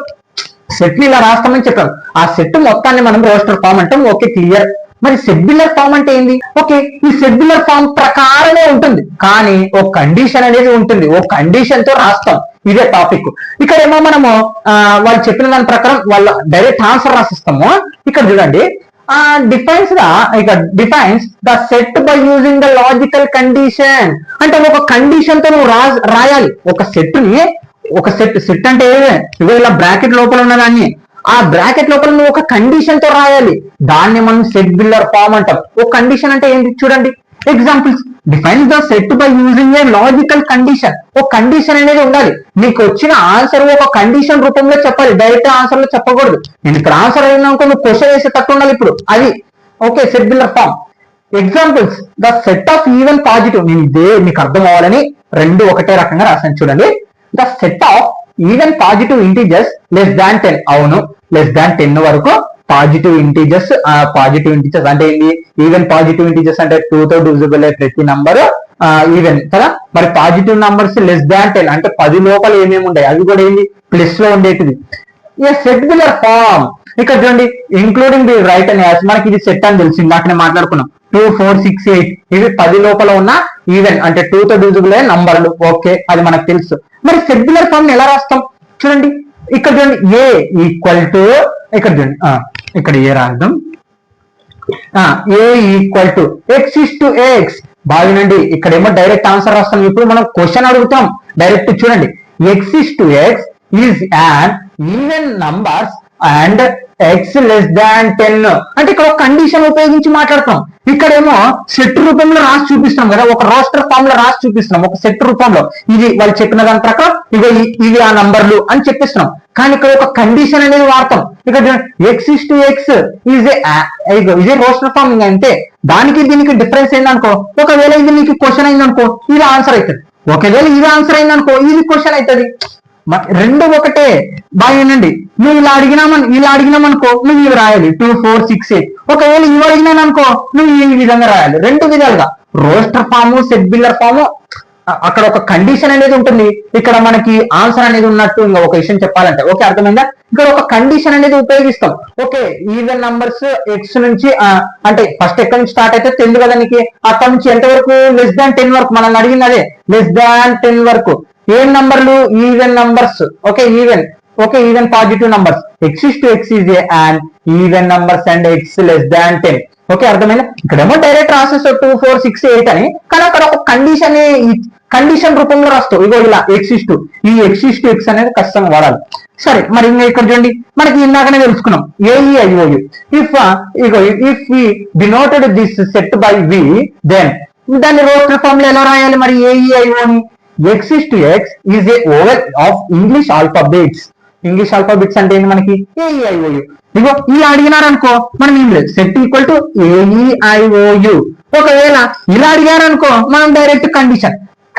సెట్ ని ఇలా రాస్తామని చెప్పాం. ఆ సెట్ మొత్తాన్ని మనం రోస్టర్ ఫామ్ అంటాం. Okay, clear. మరి షెడ్యూలర్ ఫామ్ అంటే ఏంది? ఓకే, ఈ షెడ్యూలర్ ఫామ్ ప్రకారమే ఉంటుంది, కానీ ఒక కండిషన్ అనేది ఉంటుంది, ఒక కండిషన్ తో రాస్తాం. ఇదే టాపిక్. ఇక్కడ ఏమో మనము వాళ్ళు చెప్పిన దాని ప్రకారం వాళ్ళ డైరెక్ట్ ఆన్సర్ రాసిస్తాము. ఇక్కడ చూడండి, defines the set by using the logical condition. అంటే ఒక కండిషన్ తో నువ్వు రాయాలి ఒక సెట్ ని. ఒక సెట్ అంటే ఇవో ఇలా బ్రాకెట్ లోపల ఉన్నదాన్ని ఆ బ్రాకెట్ లోపల నువ్వు ఒక కండిషన్ తో రాయాలి. దాన్ని మనం సెట్ బిల్డర్ ఫామ్ అంటాం. ఒక కండిషన్ అంటే ఏంటి చూడండి, examples. Defines the set by using a logical condition. ఒక కండిషన్ అనేది ఉండాలి. నీకు వచ్చిన ఆన్సర్ ఒక కండిషన్ రూపంలో చెప్పాలి, డైరెక్ట్ ఆన్సర్ లో చెప్పకూడదు. నేను ఇక్కడ ఆన్సర్ అయినాక నువ్వు క్వశ్చన్ వేసేటట్టు ఉండాలి ఇప్పుడు అది. Okay, set builder form. Examples, the set of even positive. నేను ఇదే మీకు అర్థం అవ్వాలని రెండు ఒకటే రకంగా రాశాను చూడండి. The set of even positive integers less than 10. అవును, లెస్ దాన్ 10 వరకు పాజిటివ్ ఇంటీజర్స్. అంటే ఏంటి? ఈవెన్ పాజిటివ్ ఇంటీజర్స్ అంటే 2 తో డివిజిబుల్ అయ్యే ప్రతి నంబర్ ఈవెన్ కదా. మరి పాజిటివ్ నంబర్స్ లెస్ దాన్ 10 అంటే 10 లోపల ఏమేమి ఉంటాయి? అవి కూడా ఏంటి? ప్లస్ లో ఉండేటిది. సెట్ బిల్డర్ ఫామ్ ఇక్కడ చూడండి, including the right and as. మనకి ఇది సెట్ అని తెలిసింది, నాకనే మాట్లాడుకున్నాం. 2, 4, 6, 8 ఇవి 10 లోపల ఉన్న ఈవెన్ అంటే 2 తో డివిజిబుల్ అయ్యే నంబర్లు. ఓకే, అది మనకు తెలుసు. మరి షెడ్యూలర్ ఫామ్ ఎలా రాస్తాం చూడండి. ఇక్కడ చూడండి, A ఈక్వల్ టు ఇక్కడ చూడండి, ఇక్కడ ఏ రాద్దాం, A equal to x is to x. బాగునండి, ఇక్కడేమో డైరెక్ట్ ఆన్సర్ రాస్తాం. ఇప్పుడు మనం క్వశ్చన్ అడుగుతాం డైరెక్ట్. చూడండి, X is to X is an even numbers and X less than 10. అంటే ఇక్కడ ఒక కండిషన్ ఉపయోగించి మాట్లాడుతాం. ఇక్కడేమో సెట్ రూపంలో రాసి చూపిస్తున్నాం కదా, ఒక రోస్టర్ ఫామ్ లో రాసి చూపిస్తున్నాం, ఒక సెట్ రూపంలో. ఇది వాళ్ళు చెప్పిన దాని ప్రకారం ఇవి ఆ నంబర్లు అని చెప్పిస్తున్నాం. కానీ ఇక్కడ ఒక కండిషన్ అనేది వాడతాం. ఇక్కడ X is to X is a roster form. అంటే దానికి దీనికి డిఫరెన్స్ ఏందనుకో, ఒకవేళ ఇది నీకు క్వశ్చన్ అయిందనుకో ఇది ఆన్సర్ అవుతుంది, ఒకవేళ ఇది ఆన్సర్ అయిందనుకో ఇది క్వశ్చన్ అవుతుంది. రెండు ఒకటే. బాగా ఏనండి, నువ్వు ఇలా అడిగినామనుకో నువ్వు ఇవి రాయాలి 2 4 6 8. ఒకవేళ ఇవి అడిగినాను అనుకో నువ్వు ఈ విధంగా రాయాలి. రెండు విధాలుగా roster form, set builder form. అక్కడ ఒక కండిషన్ అనేది ఉంటుంది, ఇక్కడ మనకి ఆన్సర్ అనేది ఉన్నట్టు. ఇంకా ఒక విషయం చెప్పాలంటే, ఓకే అర్థమైందా? ఇక్కడ ఒక కండిషన్ అనేది ఉపయోగిస్తాం. ఓకే, ఈవెన్ నంబర్స్ ఎక్స్ నుంచి అంటే ఫస్ట్ ఎక్కడి నుంచి స్టార్ట్ అయితే తెలియదు కదా నీకు, అక్కడ నుంచి ఎంత వరకు? లెస్ దాన్ 10 వరకు. మనల్ని అడిగింది అదే, లెస్ దాన్ 10 వరకు. ఏం నంబర్లు? Even numbers. Okay, even positive numbers. X is to X is and even numbers and X less than 10. Okay అర్థమైందా? ఇక్కడేమో డైరెక్ట్ రాసేస్తావు 2 4 6 8 అని, కానీ అక్కడ ఒక కండిషన్ రూపంలో రాస్తావు. ఇగో ఇలా ఎక్స్ ఇస్ టు ఎక్స్ అనేది ఖచ్చితంగా వాడాలి. సరే, మరి ఇంకా ఇక్కడ చూడండి, మనకి ఇందాకనే తెలుసుకున్నాం A E I O U. If we denoted this set by V, then దాన్ని రోస్టర్ ఫామ్ లో ఎలా రాయాలి మరి ఏఈఐఓని? X is to X is a vowel of English alphabets. English alphabets అంటే ఏంటి మనకి? ఏఈఐఓయు. ఇగో ఈ అడిగినారనుకో మనం ఏం లేదు, సెట్ ఈక్వల్ టు ఏఈఐఓయు. ఒకవేళ ఇలా అడిగారనుకో మనం డైరెక్ట్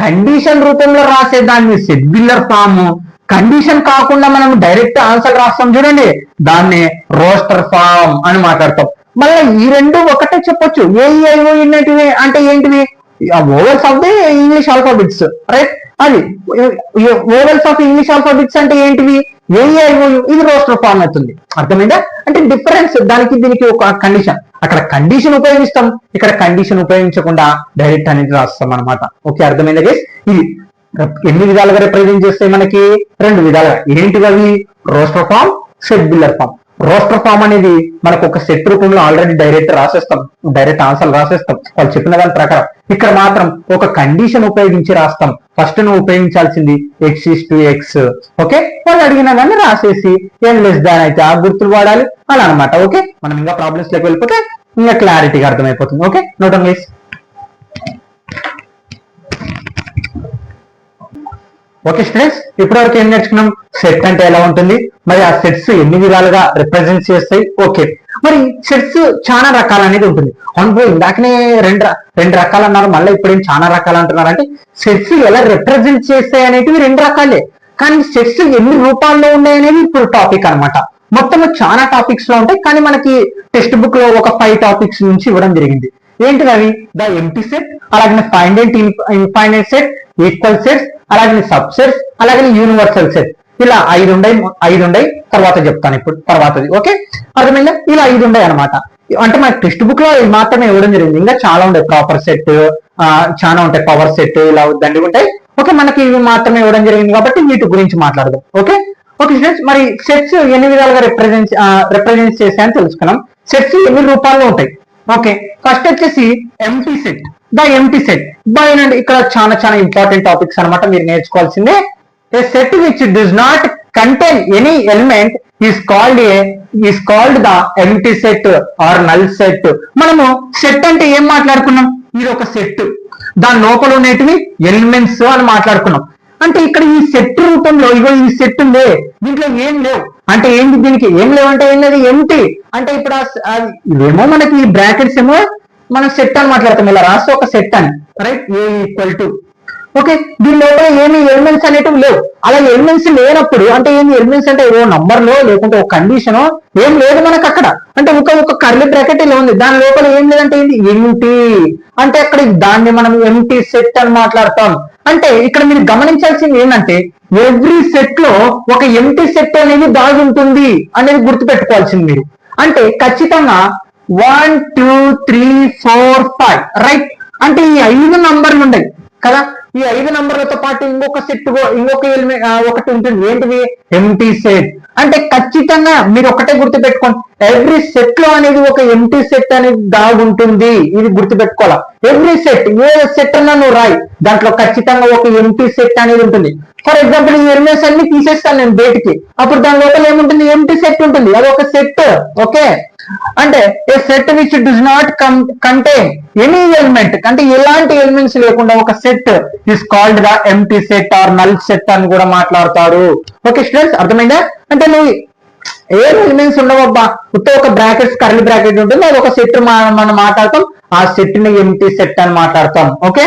కండిషన్ రూపంలో రాసే దాన్ని సెట్ బిల్డర్ ఫామ్. కండిషన్ కాకుండా మనం డైరెక్ట్ ఆన్సర్ రాస్తాం చూడండి, దాన్ని రోస్టర్ ఫామ్ అని మాట్లాడతాం. మళ్ళీ ఈ రెండు ఒకటే చెప్పొచ్చు. ఏఈఐఓ అంటే ఏంటివి? Vowels of the English alphabets, right? అది ఓవెల్స్ ఆఫ్ ఇంగ్లీష్ ఆల్ఫాబెట్స్ అంటే ఏంటివి? ఏఈఐఓ. ఇది రోస్టర్ ఫామ్ అవుతుంది. అర్థమైందా? అంటే డిఫరెన్స్ దానికి దీనికి ఒక కండిషన్. అక్కడ కండిషన్ ఉపయోగిస్తాం, ఇక్కడ కండిషన్ ఉపయోగించకుండా డైరెక్ట్ అనేది రాస్తాం అనమాట. ఓకే అర్థమైందా గైస్? ఇది ఎన్ని విధాలుగా రిప్రజెంట్ చేస్తాయి మనకి? రెండు విధాలుగా. ఏంటివి అవి? Roster form, set builder form. Roster form అనేది మనకు ఒక సెట్ రూపంలో ఆల్రెడీ డైరెక్ట్ రాసేస్తాం, డైరెక్ట్ ఆన్సర్ రాసేస్తాం వాళ్ళు చెప్పిన దాని ప్రకారం. ఇక్కడ మాత్రం ఒక కండిషన్ ఉపయోగించి రాస్తాం. ఫస్ట్ నువ్వు ఉపయోగించాల్సింది x is to x. Okay, వాళ్ళు అడిగిన దాన్ని రాసేసి ఏం లెస్ దాన్ అయితే ఆ గుర్తులు వాడాలి, అలా అనమాట. ఓకే, మనం ఇంకా ప్రాబ్లమ్స్ లోకి వెళ్ళిపోతే ఇంకా క్లారిటీగా అర్థమైపోతుంది. Okay, note down guys. Okay students, ఇప్పటివరకు ఏం నేర్చుకున్నాం? సెట్ అంటే ఎలా ఉంటుంది, మరి ఆ సెట్స్ ఎన్ని విధాలుగా రిప్రజెంట్ చేస్తాయి. ఓకే, మరి సెట్స్ చాలా రకాలు అనేది ఉంటుంది. అవును, ఇందాకనే రెండు రకాలు అన్నారు, మళ్ళీ ఇప్పుడేం చాలా రకాలు అంటున్నారు. అంటే సెట్స్ ఎలా రిప్రజెంట్ చేస్తాయి అనేటివి రెండు రకాలే, కానీ సెట్స్ ఎన్ని రూపాల్లో ఉన్నాయి అనేది ఇప్పుడు టాపిక్ అనమాట. మొత్తం చాలా టాపిక్స్ లో ఉంటాయి, కానీ మనకి టెక్స్ట్ బుక్ లో ఒక 5 టాపిక్స్ నుంచి ఇవ్వడం జరిగింది. ఏంటిది అవి? ద ఎంప్టీ సెట్, అలాగే finite infinite set, equal sets, అలాగే సబ్ సెట్స్, అలాగే యూనివర్సల్ సెట్. ఇలా 5 ఉన్నాయి. తర్వాత చెప్తాను ఇప్పుడు తర్వాతది. ఓకే అర్థమైందా? ఇలా 5 ఉన్నాయి అనమాట. అంటే మన టెక్స్ట్ బుక్ లో ఇది మాత్రమే ఇవ్వడం జరిగింది, ఇంకా చాలా ఉంటాయి. ప్రాపర్ సెట్ చాలా ఉంటాయి, పవర్ సెట్ ఇలా దండి ఉంటాయి. ఓకే, మనకి ఇవి మాత్రమే ఇవ్వడం జరిగింది కాబట్టి వీటి గురించి మాట్లాడదాం. ఓకే స్టూడెంట్స్, మరి సెట్స్ ఎన్ని విధాలుగా రిప్రజెంట్ చేశాయని తెలుసుకున్నాం. సెట్స్ ఎన్ని రూపాల్లో ఉంటాయి. ఓకే, ఫస్ట్ వచ్చేసి empty set. The empty set బాయ్నండి, ఇక్కడ చాలా ఇంపార్టెంట్ టాపిక్స్ అనమాట, మీరు నేర్చుకోవాల్సిందే. A set which does not contain any element is called the empty set or null set. మనము సెట్ అంటే ఏం మాట్లాడుకున్నాం? ఇది ఒక సెట్, దాని లోపల ఉండేటివి ఎలిమెంట్స్ అని మాట్లాడుకున్నాం. అంటే ఇక్కడ ఈ సెట్ రూపంలో ఇగో ఈ సెట్ ఉందే, దీంట్లో ఏం లేవు అంటే ఏంటి? దీనికి ఏం లేవు అంటే ఏంటది? ఎంప్టీ. అంటే ఇప్పుడు ఇవేమో మనకి ఈ బ్రాకెట్స్ ఏమో మనం సెట్ అని మాట్లాడతాం, ఇలా రాస్తే ఒక సెట్ అని, right? A equal to. Okay, దీని లోపల ఏమి ఎలిమెంట్స్ అనేటివి లేవు. అలా ఎలిమెంట్స్ లేనప్పుడు అంటే ఏంటి? ఎలిమెంట్స్ అంటే ఏదో నంబర్లో లేకుంటే ఒక కండిషనో ఏం లేదు మనకు అక్కడ. అంటే ఒక కర్లీ బ్రాకెట్ ఇలా ఉంది, దాని లోపల ఏం లేదంటే ఏంటి? ఎంప్టీ. అంటే అక్కడ దాన్ని మనం ఎంప్టీ సెట్ అని మాట్లాడతాం. అంటే ఇక్కడ మీరు గమనించాల్సింది ఏంటంటే ఎవ్రీ సెట్ లో ఒక ఎంప్టీ సెట్ అనేది దాగి ఉంటుంది అనేది గుర్తుపెట్టుకోవాల్సింది మీరు. అంటే ఖచ్చితంగా 1 2 3 4 5 రైట్? అంటే ఈ 5 నంబర్లు ఉన్నాయి కదా, ఈ 5 నంబర్లతో పాటు ఇంకొక సెట్ ఇంకొక ఎలిమెంట్ ఒకటి ఉంటుంది. ఏంటిది? Empty set. అంటే ఖచ్చితంగా మీరు ఒకటే గుర్తుపెట్టుకోండి, ఎవ్రీ సెట్ లో అనేది ఒక ఎంటీ సెట్ అనేది దాగుంటుంది. ఇది గుర్తుపెట్టుకోవాలా. ఎవ్రీ సెట్, ఏ సెట్ అన్నా నువ్వు రాయి, దాంట్లో ఖచ్చితంగా ఒక ఎంటీ సెట్ అనేది ఉంటుంది. ఫర్ ఎగ్జాంపుల్ ఈ ఎలిమెంట్స్ అన్ని తీసేస్తాను నేను బయటికి, అప్పుడు దాని లోపల ఏముంటుంది, ఎంటీ సెట్ ఉంటుంది, అది ఒక సెట్. ఓకే, అంటే a set which does not contain any element, అంటే ఎలాంటి ఎలిమెంట్స్ లేకుండా ఒక set is called the empty set or null set అని కూడా మాట్లాడతారు. ఓకే స్టూడెంట్స్, అర్థమైందా? అంటే నువ్వు ఏ ఎలిమెంట్స్ ఉండవబ్బా, ఒక బ్రాకెట్స్ కర్లీ బ్రాకెట్ ఉంటుంది, అది ఒక సెట్ మనం మాట్లాడతాం, ఆ సెట్ ని ఎంటీ సెట్ అని మాట్లాడతాం. ఓకే,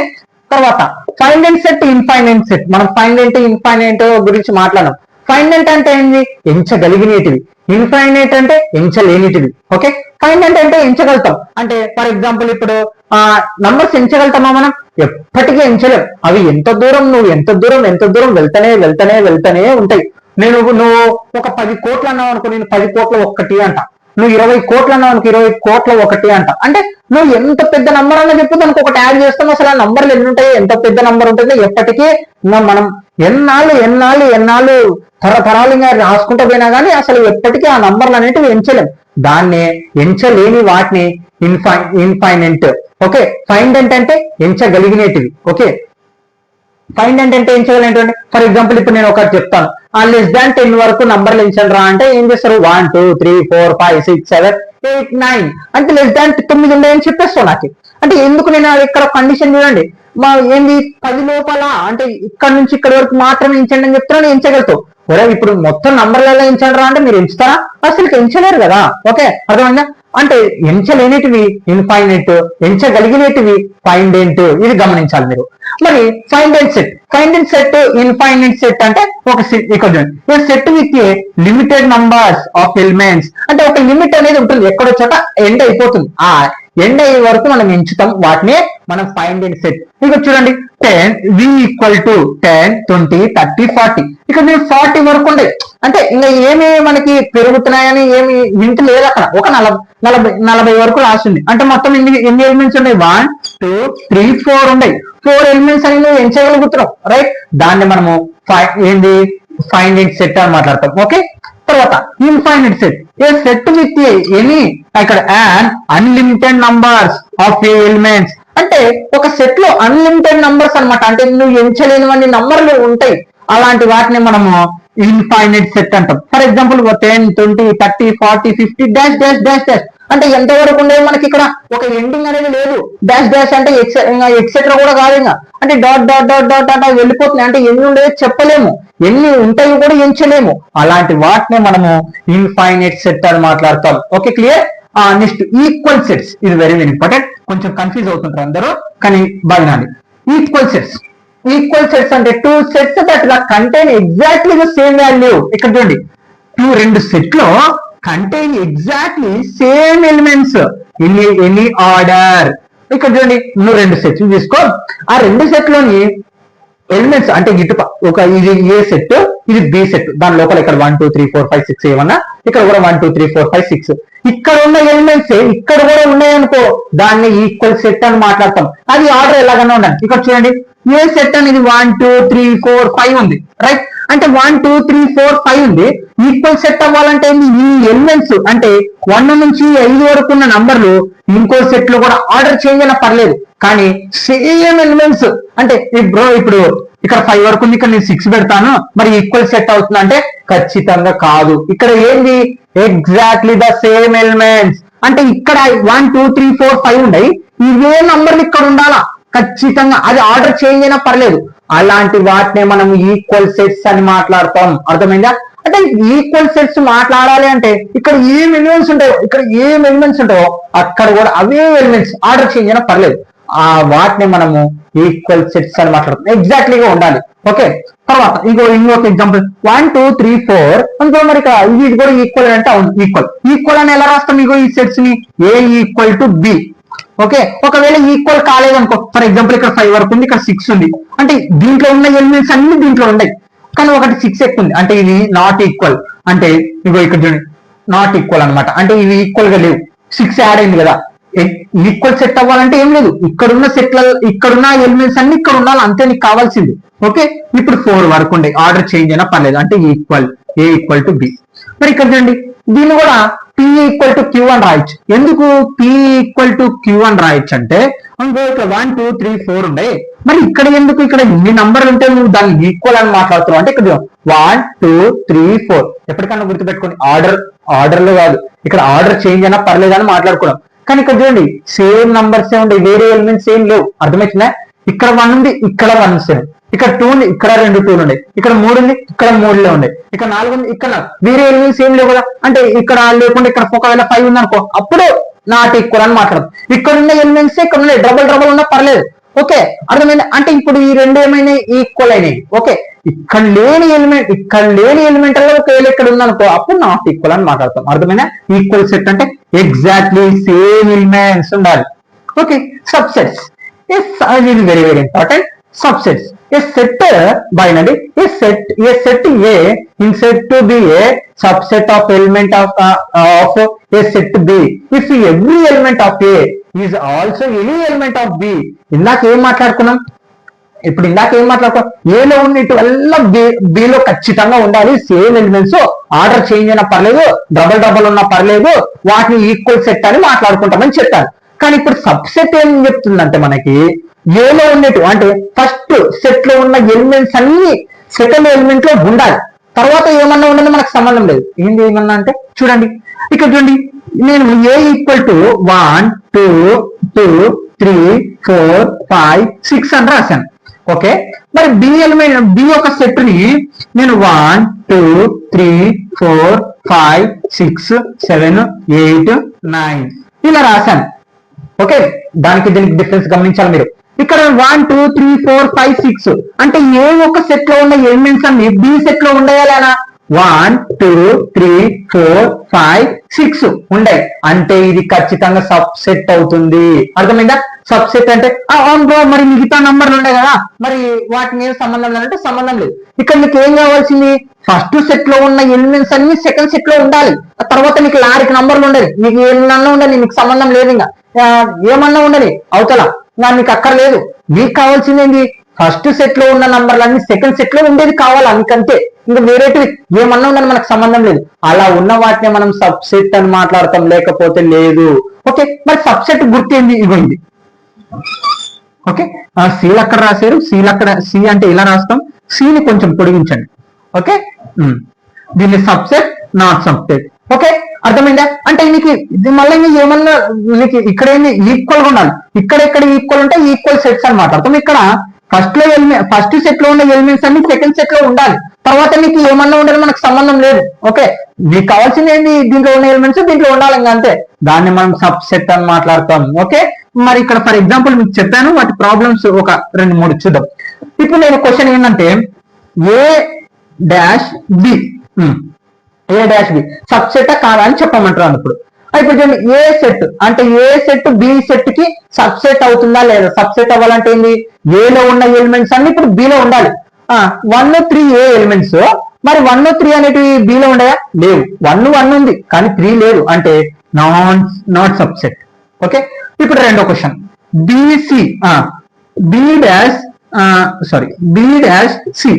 తర్వాత ఫైనైట్ సెట్, ఇన్ఫైనైట్ సెట్. మనం ఫైనైట్ ఇన్ఫైనైట్ గురించి మాట్లాడడం. ఫైనైట్ అంటే ఏంటి, ఎంచగలిగినటివి. ఇన్ఫైనైట్ అంటే ఎంచలేనిటివి. ఓకే, ఫైనైట్ అంటే ఎంచగలుగుతాం. అంటే ఫర్ ఎగ్జాంపుల్ ఇప్పుడు నంబర్స్ ఎంచగలుగుతామా మనం? ఎప్పటికీ ఎంచలేం. అవి ఎంత దూరం వెళ్తూనే ఉంటాయి. నువ్వు ఒక 10 కోట్లు అన్నావు అనుకో, నేను 10 కోట్ల 1 అంట. నువ్వు 20 కోట్లు అన్నావు అనుకో, 20 కోట్ల 1 అంట. అంటే నువ్వు ఎంత పెద్ద నంబర్ అన్నా చెప్పు, దానికి ఒకటి యాడ్ చేస్తాం. అసలు ఆ నంబర్లు ఎన్ని ఉంటాయి, ఎంత పెద్ద నంబర్ ఉంటుంది, ఎప్పటికీ మనం ఎన్నాళ్ళు తరతరాలుగా రాసుకుంటూ పోయినా కానీ అసలు ఎప్పటికీ ఆ నంబర్లు అనేటివి ఎంచలేం. దాన్నే ఎంచలేని వాటిని ఇన్ఫైనెంట్. ఓకే, ఫైండెంట్ అంటే ఎంచగలిగినటివి. ఓకే, ఫైండెంట్ అంటే ఎంచగలిగినటువంటి. ఫర్ ఎగ్జాంపుల్ ఇప్పుడు నేను ఒకటి చెప్తాను, లెస్ దాన్ 10 వరకు నంబర్లు ఎంచండి రా అంటే ఏం చేస్తారు, 1 2 3 4 5 6 7 8 9 అంటే లెస్ దాన్ 9 ఉన్నాయని చెప్పేస్తావు నాకు. అంటే ఎందుకు నేను ఇక్కడ కండిషన్ చూడండి, ఏంది 10 లోపల అంటే ఇక్కడ నుంచి ఇక్కడ వరకు మాత్రమే ఎంచండి అని చెప్తున్నాను, ఎంచగలుగుతావు. ఇప్పుడు మొత్తం నంబర్లలో ఎంచండి రా అంటే మీరు ఎంచుతారా? అసలు ఎంచలేరు కదా. ఓకే, అర్థమైందా? అంటే ఎంచలేనిటివి ఇన్ఫైనైట్, ఎంచగలిగినటివి ఫైండెంట్. ఇది గమనించాలి మీరు. మరి ఫైండెంట్ సెట్, ఇన్ఫైనైట్ సెట్ అంటే ఒక set with limited numbers of elements. అంటే ఒక లిమిట్ అనేది ఉంటుంది, ఎక్కడో చోట ఎండ్ అయిపోతుంది. ఆ ఎండ్ అయ్యే వరకు మనం ఎంచుతాం, వాటిని మనం ఫైండెంట్ సెట్. ఇక చూడండి 10 v ఈక్వల్ టు 10 20 30 40. ఇక్కడ మీరు 40 వరకు ఉండే, అంటే ఇంకా ఏమి మనకి పెరుగుతున్నాయని ఏమి హింట్ లేదు అక్కడ. ఒక 40 వరకు రాసింది. అంటే మొత్తం ఎన్ని ఎలిమెంట్స్ ఉన్నాయి, 1 2 3 4 ఉన్నాయి. 4 ఎలిమెంట్స్ అని నువ్వు ఎంచగలుగుతున్నావు, రైట్? దాన్ని మనము ఫైండెంట్ సెట్ అని మాట్లాడతాం. ఓకే, తర్వాత infinite set, A set with any ఇక్కడ అన్లిమిటెడ్ నంబర్స్ ఆఫ్ ఎలిమెంట్స్. అంటే ఒక సెట్ లో అన్లిమిటెడ్ నంబర్స్ అనమాట, అంటే నువ్వు ఎంచలేనివన్నీ నంబర్లు ఉంటాయి. అలాంటి వాటిని మనము ఇన్ఫైనైట్ సెట్ అంటాం. For example 10 20 30 40 50 dash dash dash dash అంటే ఎంతవరకు ఉండేది మనకి, ఇక్కడ ఒక ఎండింగ్ అనేది లేదు. డాష్ డాష్ అంటే ఎక్సెట్రా కూడా కాదు, ఇంకా అంటే డాట్ డాట్ డాట్ డాట్ అంటే వెళ్ళిపోతున్నాయి. అంటే ఎన్ని ఉండేది చెప్పలేము, ఎన్ని ఉంటాయి కూడా ఎంచలేము. అలాంటి వాటిని మనము ఇన్ఫైనైట్ సెట్ అని మాట్లాడతాం. Okay, clear? Next equal sets. ఇది వెరీ ఇంపార్టెంట్, కొంచెం కన్ఫ్యూజ్ అవుతుంటారు అందరూ, కానీ బాగా ఈక్వల్ సెట్స్ అంటే 2 sets that contain exactly the same value. ఇక్కడ చూడండి, రెండు సెట్లో contain exactly same elements in any order. ఇక్కడ చూడండి, నువ్వు 2 sets తీసుకో, ఆ 2 setలోని ఎలిమెంట్స్ అంటే ఇది ఏ సెట్, ఇది బి సెట్. దాని లోపల ఇక్కడ 1 2 3 4 5 6 ఏమన్నా, ఇక్కడ కూడా 1 2 3 4 5 6. ఇక్కడ ఉన్న ఎలిమెంట్స్ ఇక్కడ కూడా ఉన్నాయనుకో, దాన్ని ఈక్వల్ సెట్ అని మాట్లాడతాం. అది ఆర్డర్ ఎలాగన్నా ఉండాలి. ఇక్కడ చూడండి, ఏ సెట్ అనేది 1 2 3 4 5 ఉంది, రైట్? అంటే 1 2 3 4 5 ఉంది. ఈక్వల్ సెట్ అవ్వాలంటే ఈ ఎలిమెంట్స్ అంటే 1 నుంచి 5 వరకు ఉన్న నంబర్లు ఇంకో సెట్ లో కూడా ఆర్డర్ చేంజ్ అయినా పర్లేదు, కానీ సేమ్ ఎలిమెంట్స్ అంటే ఇప్పుడు ఇక్కడ 5 వరకు ఉంది, ఇక్కడ నేను 6 పెడతాను, మరి ఈక్వల్ సెట్ అవుతుంది అంటే ఖచ్చితంగా కాదు. ఇక్కడ ఏంది, ఎగ్జాక్ట్లీ ద సేమ్ ఎలిమెంట్స్. అంటే ఇక్కడ 1 2 3 4 5 ఉన్నాయి, ఇవే నంబర్లు ఇక్కడ ఉండాలా ఖచ్చితంగా, అది ఆర్డర్ చేంజ్ అయినా పర్లేదు. అలాంటి వాటినే మనం ఈక్వల్ సెట్స్ అని మాట్లాడతాం. అర్థమైందా? అంటే ఈక్వల్ సెట్స్ మాట్లాడాలి అంటే ఇక్కడ ఏం ఎలిమెంట్స్ ఉంటాయో, ఇక్కడ ఏం ఎలిమెంట్స్ ఉంటాయో అక్కడ కూడా అవే ఎలిమెంట్స్ ఆర్డర్ చేంజ్ అయినా పర్లేదు. వాటిని మనము ఈక్వల్ సెట్స్ అని మాట్లాడతాం. ఎగ్జాక్ట్లీగా ఉండాలి. ఓకే, తర్వాత ఇంకొక ఎగ్జాంపుల్ 1 2 3 4 అనుకో, మరి ఇది కూడా ఈక్వల్ అంటే ఈక్వల్ అని ఎలా రాస్తాం? ఈ సెట్స్ ని ఏ ఈక్వల్ టు బి. ఓకే, ఒకవేళ ఈక్వల్ కాలేదనుకో, ఫర్ ఎగ్జాంపుల్ ఇక్కడ 5 వరకు ఉంది, ఇక్కడ 6 ఉంది, అంటే దీంట్లో ఉన్న ఎలిమెంట్స్ అన్ని దీంట్లో ఉన్నాయి, కానీ ఒకటి 6 ఎక్కువ ఉంది, అంటే ఇది నాట్ ఈక్వల్. అంటే ఇక్కడ చూడండి, నాట్ ఈక్వల్ అనమాట, అంటే ఇవి ఈక్వల్ గా లేవు, 6 యాడ్ అయింది కదా. ఈక్వల్ సెట్ అవ్వాలంటే ఏం లేదు, ఇక్కడున్న ఇక్కడున్న ఎలిమెంట్స్ అన్ని ఇక్కడ ఉండాలి, అంతే నీకు కావాల్సింది. ఓకే, ఇప్పుడు 4 వరకు ఉండే, ఆర్డర్ చేంజ్ అయినా పర్లేదు, అంటే equal, A equal to be. మరి ఇక్కడ చూడండి దీన్ని కూడా P ఈక్వల్ టు Q అని రాయొచ్చు. ఎందుకు P ఈక్వల్ టు Q అని రాయొచ్చు అంటే ఇక్కడ 1 2 3 4 ఉండే, మరి ఇక్కడ ఎందుకు ఇక్కడ ఇన్ని నంబర్లు ఉంటే నువ్వు దాన్ని ఈక్వల్ అని మాట్లాడుతున్నావు అంటే ఇక్కడ 1 2 3 4 ఎప్పటికన్నా గుర్తుపెట్టుకోండి, ఆర్డర్ లో కాదు, ఇక్కడ ఆర్డర్ చేంజ్ అయినా పర్లేదని మాట్లాడుకోవడం. కానీ ఇక్కడ చూడండి సేమ్ నంబర్స్ ఉండే, వేరే ఎలిమెంట్స్ ఏం లేవు. అర్థమవుతుందా? ఇక్కడ 1 ఉంది, ఇక్కడ 1 సేమ్, ఇక్కడ 2 ఉంది, ఇక్కడ 2 2 ఉండే, ఇక్కడ 3 ఉంది, ఇక్కడ 3 ఉండే, ఇక్కడ 4 ఉంది, ఇక్కడ వేరే ఎలిమెంట్స్ ఏం లేవు కదా. అంటే ఇక్కడ లేకుండా ఇక్కడ ఒకవేళ 5 ఉంది అనుకో, అప్పుడు నాట్ ఈక్వల్ అని మాట్లాడదు. ఇక్కడ ఉన్న ఎలిమెంట్స్ ఇక్కడ ఉన్నాయి, డబల్ ఉన్నా పర్లేదు. ఓకే, అర్థమైంది? అంటే ఇప్పుడు ఈ రెండు ఏమైనా ఈక్వల్ అయినాయి. ఓకే, ఇక్కడ లేని ఎలిమెంట్ ఒకవేళ ఇక్కడ ఉందనుకో, అప్పుడు నాట్ ఈక్వల్ అని మాట్లాడతాం. అర్థమైనా? ఈక్వల్ సెట్ అంటే ఎగ్జాక్ట్లీ సేమ్ ఎలిమెంట్స్ ఉండాలి. Okay, subsets is very important. Subsets, a set binary, a set A in set to be a subset of element of a set B if every element of A is also any element of B. ఇందాక ఏం మాట్లాడుకున్నాం? A లో ఉన్నట్టు వల్ల B లో ఖచ్చితంగా ఉండాలి same elements, order change అయినా పర్లేదు, డబల్ ఉన్నా పర్లేదు, వాటిని ఈక్వల్ సెట్ అని మాట్లాడుకుంటామని చెప్పాను. కానీ ఇప్పుడు సబ్సెట్ ఏం చెప్తుందంటే మనకి ఏలో ఉన్నట్టు అంటే ఫస్ట్ సెట్ లో ఉన్న ఎలిమెంట్స్ అన్ని సెకండ్ ఎలిమెంట్ లో ఉండాలి, తర్వాత ఏమన్నా ఉండదు మనకు సంబంధం లేదు. ఏంది ఏమన్నా అంటే చూడండి, ఇక్కడ చూడండి నేను ఏ ఈక్వల్ టు 1 2 2 3 4 5 6 అని రాశాను. ఓకే, మరి బి యొక్క సెట్ ని నేను 1 2 3 4 5 6 7 8 9 ఇలా రాశాను. ఓకే, దానికి దీనికి డిఫరెన్స్ గమనించాలి మీరు. ఇక్కడ 1 2 3 4 5 6 అంటే ఏ ఒక సెట్ లో ఉన్న ఎలిమెంట్స్ అన్ని బి సెట్ లో ఉండేయాలేనా? 1 2 3 4 5 6 ఉండే, అంటే ఇది ఖచ్చితంగా సబ్ సెట్ అవుతుంది. అర్థమైందా? సబ్ సెట్ అంటే అవును బ్రో, మరి మిగతా నంబర్లు ఉండే కదా, మరి వాటిని ఏం సంబంధం లేదంటే సంబంధం లేదు. ఇక్కడ మీకు ఏం కావాల్సింది? ఫస్ట్ సెట్ లో ఉన్న ఎలిమెంట్స్ అన్ని సెకండ్ సెట్ లో ఉండాలి, ఆ తర్వాత మీకు లారికి నంబర్లు ఉండదు, మీకు ఏమన్నా ఉండదు, మీకు సంబంధం లేదు, ఇంకా ఏమన్నా ఉండదు అవతల, మీకు అక్కర్లేదు. మీకు కావాల్సింది ఏంటి? ఫస్ట్ సెట్ లో ఉన్న నంబర్లన్నీ సెకండ్ సెట్ లో ఉండేది కావాలి, అందుకంతే. ఇంకా వేరేటివి ఏమన్నా ఉండని మనకు సంబంధం లేదు. అలా ఉన్న వాటిని మనం సబ్ సెట్ అని మాట్లాడతాం, లేకపోతే లేదు. ఓకే, మరి సబ్ సెట్ గుర్తేంది? ఇవ్వండి. ఓకే, సీలు అక్కడ రాశారు, సి అంటే ఇలా రాస్తాం, సిని కొంచెం పొడిగించండి. ఓకే, దీన్ని సబ్సెట్ నాట్ సబ్సెట్. ఓకే, అర్థమైందా? అంటే నీకు మళ్ళీ ఏమన్నా నీకు ఇక్కడ ఏంది ఈక్వల్ గా ఉండాలి, ఇక్కడ ఈక్వల్ ఉంటే ఈక్వల్ సెట్స్ అని మాట్లాడతాం. ఇక్కడ ఫస్ట్ సెట్ లో ఉన్న ఎలిమెంట్స్ అన్ని సెకండ్ సెట్ లో ఉండాలి, తర్వాత నీకు ఏమన్నా ఉండాలి మనకు సంబంధం లేదు. ఓకే, నీకు కావాల్సింది ఏంది? దీంట్లో ఉన్న ఎలిమెంట్స్ దీంట్లో ఉండాలి, ఇంకా అంతే. దాన్ని మనం సబ్ సెట్ అని మాట్లాడతాం. ఓకే, మరి ఇక్కడ ఫర్ ఎగ్జాంపుల్ మీకు చెప్పాను, వాటి ప్రాబ్లమ్స్ ఒక 2 3 చూద్దాం. ఇప్పుడు నేను క్వశ్చన్ ఏంటంటే ఏ డాష్ బి సబ్ సెట్ కాదా అని చెప్పమంటున్నాను. ఇప్పుడు చూడండి, ఏ సెట్ అంటే ఏ సెట్ బి సెట్ కి సబ్ సెట్ అవుతుందా లేదా? సబ్ సెట్ అవ్వాలంటే ఏంది? ఏలో ఉన్న ఎలిమెంట్స్ అన్ని ఇప్పుడు బిలో ఉండాలి. 1 3 ఏ ఎలిమెంట్స్, మరి 1 3 అనేటివి బిలో ఉండయా? లేవు. 1 ఉంది కానీ 3 లేదు, అంటే నాట్ సబ్ సెట్. ఓకే, ఇప్పుడు రెండో question, BC B dash C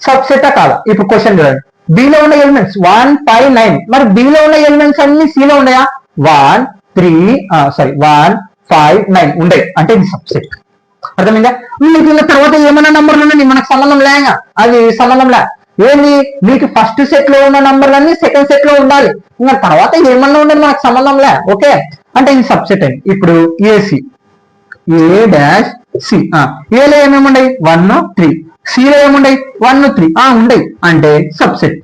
subset కాదా? ఇప్పుడు క్వశ్చన్ చూడండి, బిలో ఉన్న ఎలిమెంట్స్ 1 5 9, మరి బిలో ఉన్న ఎలిమెంట్స్ అన్ని సిలో ఉన్నాయా? 1 5 9 ఉండే, అంటే ఇది సబ్ సెట్. అర్థమైందా? మీకు తర్వాత ఏమైనా నంబర్లు ఉన్నాయి మనకు సంబంధం లేక, అది సంబంధం లే. ఏంది? మీకు ఫస్ట్ సెట్ లో ఉన్న నంబర్లన్నీ సెకండ్ సెట్ లో ఉండాలి, ఇంకా తర్వాత ఏమన్నా ఉండదు మనకు సంబంధం లే. ఓకే, అంటే ఇది సబ్ సెట్ అయింది. ఇప్పుడు ఏసి ఏ డాష్ సి, ఏలో ఏమేమి ఉన్నాయి? 1 3, సిలో ఏముండయి? 1 3 ఉండయి, అంటే సబ్ సెట్.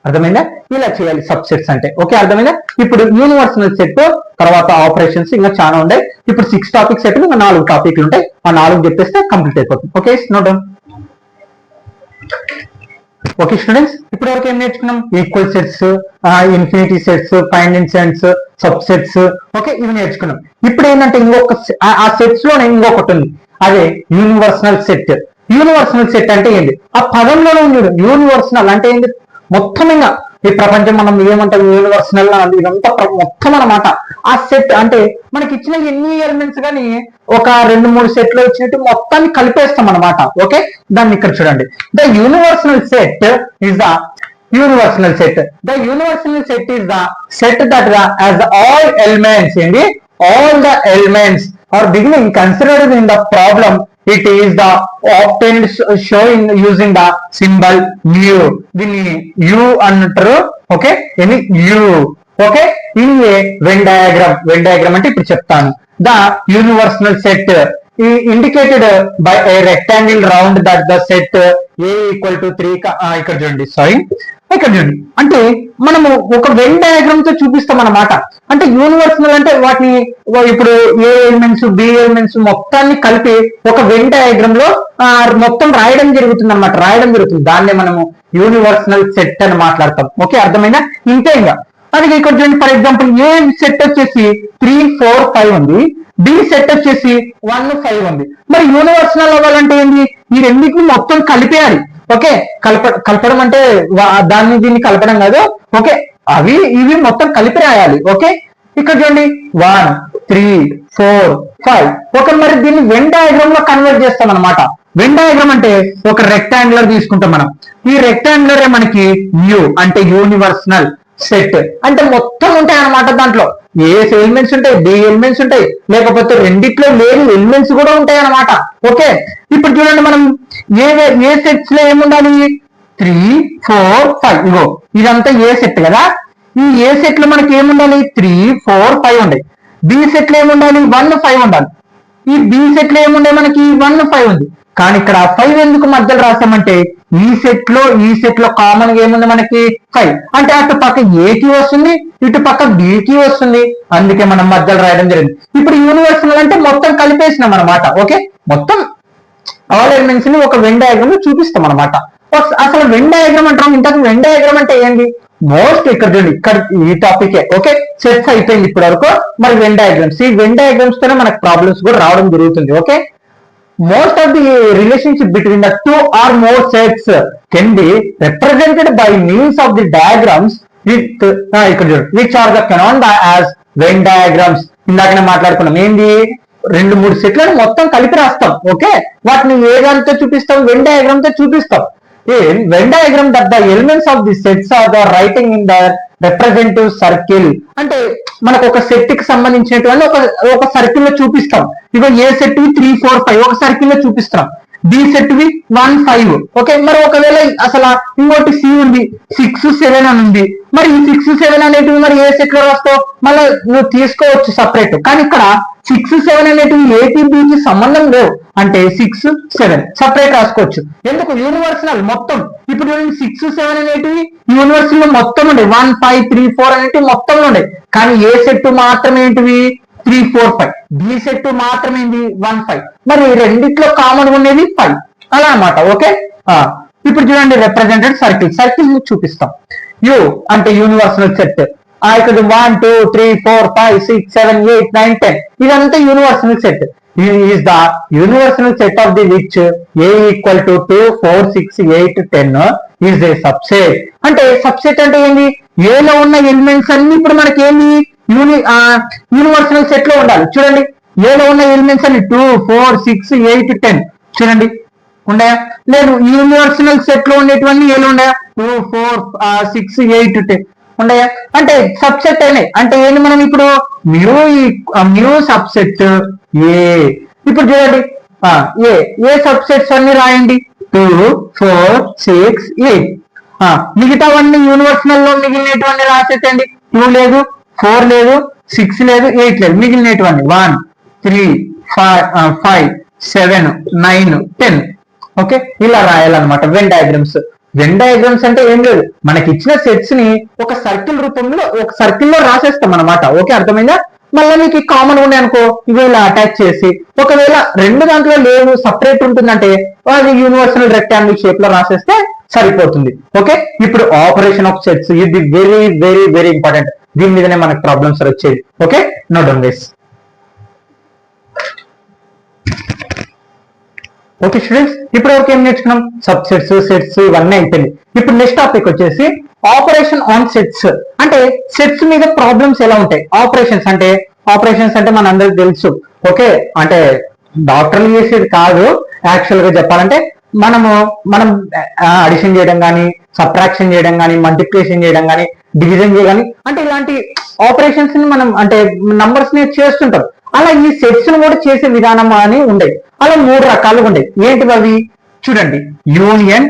అర్థమైందా? ఇలా చేయాలి సబ్ సెట్స్ అంటే. ఓకే, అర్థమైందా? ఇప్పుడు యూనివర్సల్ సెట్ తర్వాత ఆపరేషన్స్ ఇంకా చాలా ఉంటాయి. ఇప్పుడు 6 టాపిక్స్ సెట్, ఇంకా 4 టాపిక్లు ఉంటాయి, ఆ 4 చెప్పేస్తే కంప్లీట్ అయిపోతుంది. Okay, note down. Okay students, ఇప్పుడు వరకు ఏం నేర్చుకున్నాం? Equal sets, infinity sets, finite sets, sub sets. Okay, ఇవి నేర్చుకున్నాం. ఇప్పుడు ఏంటంటే ఇంకొక ఆ సెట్స్ లో ఇంకొకటి ఉంది, అదే యూనివర్సల్ సెట్. యూనివర్సల్ సెట్ అంటే ఏంటి? ఆ పదంలోనే ఉంది. యూనివర్సల్ అంటే ఏంటి? మొత్తం ఇంకా ఈ ప్రపంచం మనం ఏమంటాం యూనివర్సల్, ఇదంతా మొత్తం అన్నమాట. ఆ సెట్ అంటే మనకి ఇచ్చిన ఎన్ని ఎలిమెంట్స్ కానీ ఒక 2 3 సెట్లు ఇచ్చినట్టు మొత్తాన్ని కలిపేస్తాం అనమాట. ఓకే, దాన్ని ఇక్కడ చూడండి, the universal set is the universal set. The universal set is the set that has all elements in the all the elements are beginning considered in the problem. It is the often showing using the symbol mu. దీన్ని u అంటారు. Okay, ఇది u. Okay, in a Venn diagram అంటే ఇప్పుడు చెప్తాను. The universal set indicated by a rectangle round that the set a equal to 3 ఇక్కడ చూడండి, ఇక్కడ చూడండి, అంటే మనము ఒక వెన్ డయాగ్రామ్ తో చూపిస్తాం అన్నమాట. అంటే యూనివర్సల్ అంటే వాటిని ఇప్పుడు ఏ ఎలిమెంట్స్ బి ఎలిమెంట్స్ మొత్తాన్ని కలిపి ఒక వెన్ డయాగ్రామ్ లో మొత్తం రాయడం జరుగుతుంది. దాన్నే మనము యూనివర్సల్ సెట్ అని మాట్లాడతాం. ఓకే, అర్థమైందా? ఇంతే ఇంకా. అది ఇక్కడ చూడండి, ఫర్ ఎగ్జాంపుల్ ఏ సెట్ వచ్చేసి 3, 4, 5 ఉంది, బి సెట్ వచ్చేసి 1, 5 ఉంది. మరి యూనివర్సల్ అవ్వాలంటే ఏంటి? ఈ రెండింటిని మొత్తం కలిపేయాలి. ఓకే, కలపడం అంటే దాన్ని దీన్ని కలపడం కాదు. ఓకే, అవి ఇవి మొత్తం కలిపి రాయాలి. ఓకే, ఇక్కడ చూడండి 1, 3, 4, 5. ఓకే, మరి దీన్ని వెన్ డయాగ్రామ్ లో కన్వర్ట్ చేస్తాం అనమాట. వెన్ డయాగ్రామ్ అంటే ఒక రెక్టాంగులర్ తీసుకుంటాం మనం. ఈ రెక్టాంగులర్ మనకి న్యూ అంటే యూనివర్సల్ సెట్ అంటే మొత్తం ఉంటాయి అన్నమాట. దాంట్లో ఏ ఎలిమెంట్స్ ఉంటాయి, బి ఎలిమెంట్స్ ఉంటాయి, లేకపోతే రెండిట్లో లేని ఎలిమెంట్స్ కూడా ఉంటాయి అన్నమాట. ఓకే, ఇప్పుడు చూడండి, మనం ఏ సెట్స్ లో ఏముండాలి? 3, 4, 5. ఇగో ఇదంతా ఏ సెట్ కదా. ఈ ఏ సెట్ లో మనకి ఏముండాలి? 3, 4, 5 ఉండాలి. బి సెట్ లో ఏముండాలి? 1, 5 ఉండాలి. ఈ బి సెట్ లో ఏముండే? మనకి 1, 5 ఉంది. కానీ ఇక్కడ 5 ఎందుకు మధ్యలో రాసామంటే ఈ సెట్ లో కామన్ గా ఏముంది? మనకి 5. అంటే అటు పక్క ఏకి వస్తుంది, ఇటు పక్క బికి వస్తుంది. అందుకే మనం మధ్యలో రాయడం జరిగింది. ఇప్పుడు యూనివర్సల్ అంటే మొత్తం కలిపేసినాం అనమాట. ఓకే, మొత్తం ఆల్ ఎలిమెంట్స్ ని ఒక వెన్ డయాగ్రామ్ లో చూపిస్తాం అనమాట. అసలు వెన్ డయాగ్రామ్ అంటాం. ఇంతకు వెన్ డయాగ్రామ్ అంటే ఏంటి? మోస్ట్ ఇక్కడ చూడండి, ఇక్కడ ఈ టాపిక్. ఓకే, సెట్స్ అయిపోయింది ఇప్పటి వరకు. మరి వెన్ డయాగ్రామ్స్, ఈ వెన్ డయాగ్రామ్స్ తోనే మనకు ప్రాబ్లమ్స్ కూడా రావడం జరుగుతుంది. Okay, most of the relationship between the two or more sets can be represented by means of the diagrams which are known as Venn diagrams. ఇందాకనే మాట్లాడుకున్నాం ఏంది? 2-3 సెట్లను మొత్తం కలిపి రాస్తాం. ఓకే, వాటిని ఏ దానితో చూపిస్తాం? వెన్ డయాగ్రామ్ తో చూపిస్తాం. Venn diagram that the elements of the sets are the writing in the representative circle. అంటే మనకు ఒక సెట్ కి సంబంధించినటువంటి ఒక సర్కిల్ లో చూపిస్తాం. ఇగో ఏ సెట్ 3, 4, 5 ఒక సర్కిల్ లో చూపిస్తాం. B set 1, 5. ఓకే, మరి ఒకవేళ అసలు ఇంకోటి సి ఉంది, 6, 7 అని ఉంది. మరి ఈ 6, 7 అనేటివి మరి ఏ సెట్ లో రాస్తావు? మళ్ళీ నువ్వు తీసుకోవచ్చు సపరేట్. కానీ ఇక్కడ 6, 7 అనేటివి ఏకి బికి సంబంధం లేవు. అంటే 6, 7 సపరేట్ రాసుకోవచ్చు. ఎందుకు? యూనివర్సల్ మొత్తం. ఇప్పుడు 6, 7 అనేటివి యూనివర్సల్ లో మొత్తం ఉండే 1, 5, 3, 4 అనేటివి మొత్తంలో ఉండే. కానీ ఏ సెట్ మాత్రం ఏంటివి? 3, 4, 5. బి సెట్ మాత్రం ఏంటి? 1, 5. మరి రెండిట్లో కామన్ ఉండేది 5. అలా అన్నమాట. ఓకే, ఇప్పుడు చూడండి, రిప్రజెంటెడ్ సర్కిల్ చూపిస్తాం. యు అంటే యూనివర్సల్ సెట్. ఇక్కడ 1, 2, 3, 4, 5, 6, 7, 8, 9, 10 ఇదంతా universal set. is the universal set of the which a equal to 2, 4, 6, 8, 10 is a subset. అంటే సబ్సెట్ అంటే ఏంటి? ఏ లో ఉన్న ఎలిమెంట్స్ అన్ని ఇప్పుడు మనకి ఏంటి? యూనివర్సల్ సెట్ లో ఉండాలి. చూడండి, ఏ లో ఉన్న ఎలిమెంట్స్ అన్ని 2, 4, 6, 8, 10 చూడండి ఉన్నాయా? లేదు, యూనివర్సల్ సెట్ లో ఉండేటివన్నీ ఏలో ఉన్నాయా? 2, 4, 6, 8, 10 ఉన్నాయా? అంటే సబ్సెట్ అయినాయి. అంటే ఏంటి? మనం ఇప్పుడు మ్యూ సబ్సెట్ ఏ. ఇప్పుడు చూడండి, ఏ సబ్సెట్స్ అన్ని రాయండి. 2, 4, 6, 8. మిగతావన్నీ యూనివర్సల్ లో మిగిలినటువంటి రాసేటండి. 2 లేదు, 4 లేదు, 6 లేదు, 8 లేదు. మిగిలినటువంటి 1, 3, 5, 7, 9, 10. ఓకే, ఇలా రాయాలన్నమాట వెన్ డయాగ్రామ్స్. వెన్ డయాగ్రామ్స్ అంటే ఏం లేదు, మనకి ఇచ్చిన సెట్స్ ని ఒక సర్కిల్ రూపంలో ఒక సర్కిల్లో రాసేస్తాం అనమాట. ఓకే, అర్థమైందా? మళ్ళీ మీకు కామన్ ఉన్నాయి అనుకో, ఇవి ఇలా అటాచ్ చేసి, ఒకవేళ రెండు దాంట్లో లేవు సపరేట్ ఉంటుందంటే అది యూనివర్సల్ రెక్టాంగిల్ షేప్ లో రాసేస్తే సరిపోతుంది. ఓకే, ఇప్పుడు ఆపరేషన్ ఆఫ్ సెట్స్ ఇది వెరీ వెరీ వెరీ ఇంపార్టెంట్. దీని మీదనే మనకు ప్రాబ్లమ్స్ వచ్చేది. Okay, note down this. Okay students, ఇప్పుడు వరకు ఏం నేర్చుకున్నాం? సబ్సెట్స్, సెట్స్ ఇవన్నీ అయిపోయింది. ఇప్పుడు నెక్స్ట్ టాపిక్ వచ్చేసి ఆపరేషన్ ఆన్ సెట్స్. అంటే సెట్స్ మీద ప్రాబ్లమ్స్ ఎలా ఉంటాయి? ఆపరేషన్స్ అంటే మన అందరికి తెలుసు. ఓకే, అంటే డాక్టర్లు చేసేది కాదు. యాక్చువల్ గా చెప్పాలంటే మనం అడిషన్ చేయడం కానీ, సబ్ట్రాక్షన్ చేయడం కానీ, మల్టిప్లికేషన్ చేయడం కానీ, డివిజన్ చేయడం కానీ, అంటే ఇలాంటి ఆపరేషన్స్ ని మనం అంటే నంబర్స్ ని చేస్తుంటాం. అలా ఈ సెట్స్ ను కూడా చేసే విధానం అని ఉండేవి. అలా 3 రకాలుగా ఉండేవి. ఏంటివి అవి చూడండి, యూనియన్,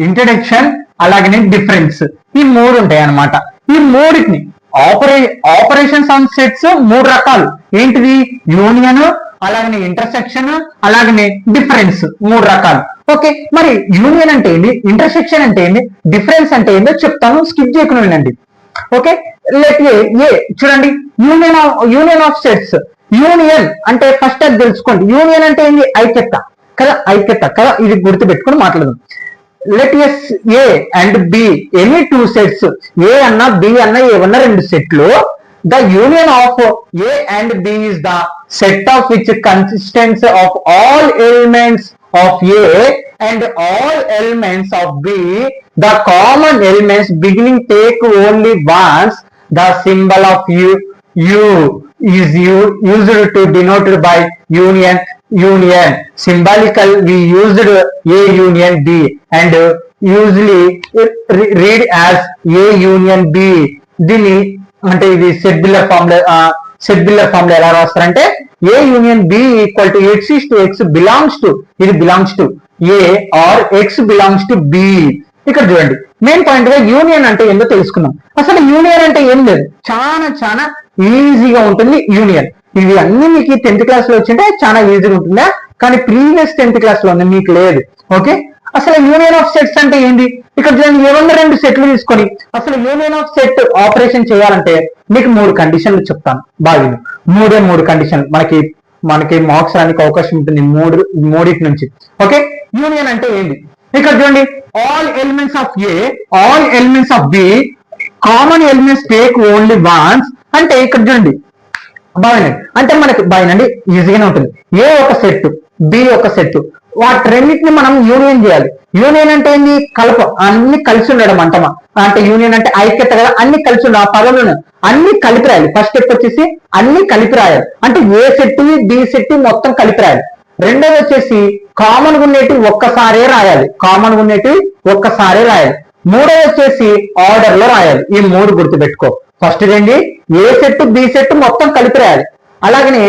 ఇంట్రడక్షన్, అలాగనే డిఫరెన్స్. ఈ 3 ఉంటాయి అన్నమాట. ఈ మూడింటిని ఆపరేషన్స్ ఆన్ సెట్స్ 3 రకాలు. ఏంటిది, యూనియన్, అలాగనే ఇంటర్సెక్షన్, అలాగనే డిఫరెన్స్, 3 రకాలు. ఓకే, మరి యూనియన్ అంటే ఏంటి, ఇంటర్సెక్షన్ అంటే ఏంటి, డిఫరెన్స్ అంటే ఏంటో చెప్తాను, స్కిప్ చేయకుండా వినండి. ఓకే, లెట్ ఏ చూడండి, యూనియన్ ఆఫ్ సెట్స్. యూనియన్ అంటే ఫస్ట్ అది తెలుసుకోండి. యూనియన్ అంటే ఏంటి, ఐక్యత కదా, ఐక్యత కదా, ఇది గుర్తు పెట్టుకొని మాట్లాడదాం. Let A and B any 2 sets, A అన్నా బి అన్నా ఏమన్నా 2 సెట్లు. The union of A and B is the set of which consistence of all elements of A and all elements of B. The common elements beginning take only once. The symbol of U is used to denote by union. Symbolical we used A union B and usually read as A union B. దీన్ని అంటే ఇది సెట్బిల్లర్ form లో ఎలా రాస్తారంటే A union B equal to x is to x belongs to, ఇది belongs to A or x belongs to B. ఇక్కడ చూడండి, main point గా యూనియన్ అంటే ఏందో తెలుసుకున్నాం. అసలు యూనియన్ అంటే ఏం లేదు, చాలా ఈజీగా ఉంటుంది యూనియన్. ఇవి అన్ని మీకు 10th క్లాస్ లో వచ్చింటే చాలా ఈజీగా ఉంటుందా, కానీ ప్రీవియస్ 10th క్లాస్ లో ఉంది, మీకు లేదు. ఓకే, అసలు యూనియన్ ఆఫ్ సెట్స్ అంటే ఏంది, ఇక్కడ చూడండి, ఏమన్నా 2 సెట్లు తీసుకొని అసలు యూనియన్ ఆఫ్ సెట్ ఆపరేషన్ చేయాలంటే మీకు 3 కండిషన్లు చెప్తాను. బాగా 3 కండిషన్ మనకి మార్క్స్ రానికి అవకాశం ఉంటుంది మూడింటి నుంచి. ఓకే, యూనియన్ అంటే ఏంటి, ఇక్కడ చూడండి, all elements of A, all elements of B, common elements take only once. అంటే ఇక్కడ చూడండి బాగానండి, అంటే మనకి బాగానండి ఈజీగానే ఉంటుంది. ఏ ఒక సెట్, బి ఒక సెట్, వాటి రెండింటిని మనం యూనియన్ చేయాలి. యూనియన్ అంటే ఏంటి, అన్ని కలిసి ఉండడం అంటమా, అంటే యూనియన్ అంటే ఐక్యత కదా, అన్ని కలిసి ఉండడం. ఆ పదంలో అన్ని కలిపి రాయాలి. ఫస్ట్ స్టెప్ వచ్చేసి అన్ని కలిపి రాయాలి, అంటే ఏ సెట్ బి సెట్ మొత్తం కలిపి రాయాలి. రెండోది వచ్చేసి కామన్ గా ఉండేటివి ఒక్కసారే రాయాలి, మూడోది వచ్చేసి ఆర్డర్ లో రాయాలి. ఈ 3 గుర్తుపెట్టుకో. ఫస్ట్ రండి, ఏ సెట్ బి సెట్ మొత్తం కలిపి రాయాలి. అలాగనే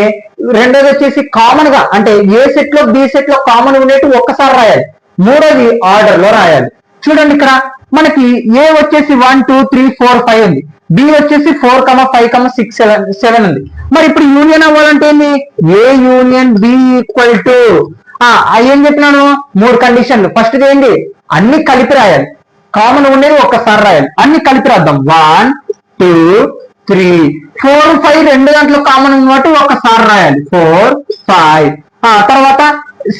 రెండోది వచ్చేసి కామన్ గా, అంటే ఏ సెట్ లో బి సెట్ లో కామన్ ఉండేటి ఒక్కసారి రాయాలి. మూడోది ఆర్డర్ లో రాయాలి. చూడండి, ఇక్కడ మనకి ఏ వచ్చేసి 1 2 3 4 5 ఉంది, బి వచ్చేసి 4 5 6 7 ఉంది. మరి ఇప్పుడు యూనియన్ అవ్వాలంటే ఏంది, ఏ యూనియన్ బి ఈక్వల్ టు ఏం చెప్పినాను, 3 కండిషన్లు. ఫస్ట్ ఏంటి, అన్ని కలిపి రాయాలి, కామన్ ఉండేది ఒక్కసారి రాయాలి, అన్ని కలిపి రాద్దాం. 1 2 3 4 5 రెండు దాంట్లో కామన్ ఉన్నట్టు ఒకసారి రాయాలి, 4 5. తర్వాత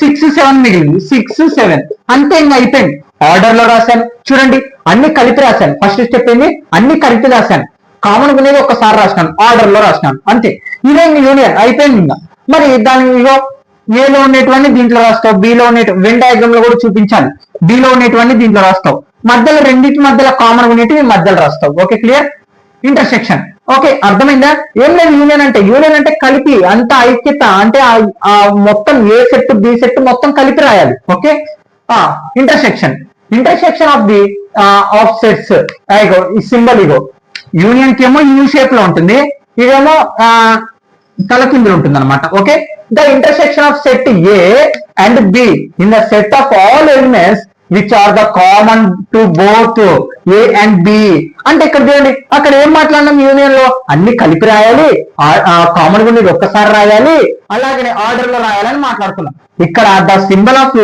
6 7 మిగిలింది, 6 7. అంతే, ఇంకా అయిపోయింది. ఆర్డర్ లో రాశాను, చూడండి అన్ని కలిపి రాశాను. ఫస్ట్ స్టెప్ ఏంది, అన్ని కలిపి రాశాను, కామన్ అనేది ఒకసారి రాసినాను, ఆర్డర్ లో రాసినాను, అంతే. ఇదే యూనియన్ అయిపోయింది. ఇంకా మరి దాని ఇగో ఏలో ఉండేటువంటి దీంట్లో రాస్తావు, బిలో ఉండే వెన్ డయాగ్రామ్ లో కూడా చూపించాలి. బిలో ఉండేటువంటి దీంట్లో రాస్తావు, మధ్యలో రెండింటి మధ్యలో కామన్ ఉండేటివి మధ్యలో రాస్తావు. Okay, clear. ఇంటర్సెక్షన్, ఓకే, అర్థమైందా. ఏం లేదు, యూనియన్ అంటే కలిపి, అంత ఐక్యత, అంటే ఆ మొత్తం ఏ సెట్ బి సెట్ మొత్తం కలిపి రాయాలి. Okay, intersection of the of sets. ఇగో ఈ సింబల్, ఇగో యూనియన్ కి ఏమో యూ షేప్ లో ఉంటుంది, ఇదేమో తలకిందులు ఉంటుంది అనమాట. Okay, the intersection of set A and B in the set of all elements which are the common to both A and B. అంటే ఇక్కడ చూడండి, అక్కడ ఏం మాట్లాడినాం, యూనియన్ లో అన్ని కలిపి రాయాలి, కామన్ గా ఉండేది ఒక్కసారి రాయాలి, అలాగనే ఆర్డర్ లో రాయాలని మాట్లాడుతున్నాం. ఇక్కడ the symbol of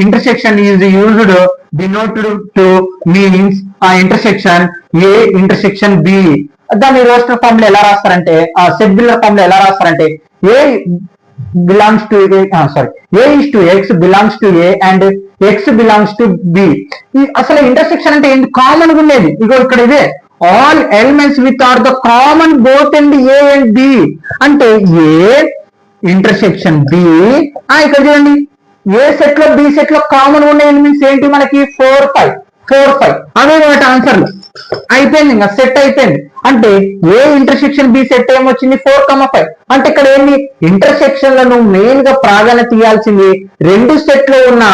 intersection is used denoted to means intersection A intersection B. దాన్ని రోస్టర్ ఫార్మ్ లో ఎలా రాస్తారంటే, సెట్ బిల్లర్ ఫార్మ్ లో ఎలా రాస్తారంటే, A belongs to A is to X belongs to A and X belongs to B. అసలు intersection అంటే ఏంటి, కామన్ గా ఉండేది. ఇగో ఇక్కడ ఇదే, all elements with are the common both and A and B. అంటే ఏ ఇంటర్సెక్షన్ బి. ఇక్కడ చూడండి, ఏ సెట్ లో బి సెట్ లో కామన్ ఉన్న ఎలిమెంట్స్ ఏంటి మనకి, 4 5 అవే ఆన్సర్లు. అయిపోయింది. అయిపోయింది, ఇంకా సెట్ అయిపోయింది. అంటే ఏ ఇంటర్సెక్షన్ బి సెట్ ఏమొచ్చింది 4,5. అంటే ఇక్కడ ఏంటి ఇంటర్సెక్షన్ లో నువ్వు మెయిన్ గా ప్రాధాన్యత ఇవ్వాల్సింది రెండు సెట్ లో ఉన్న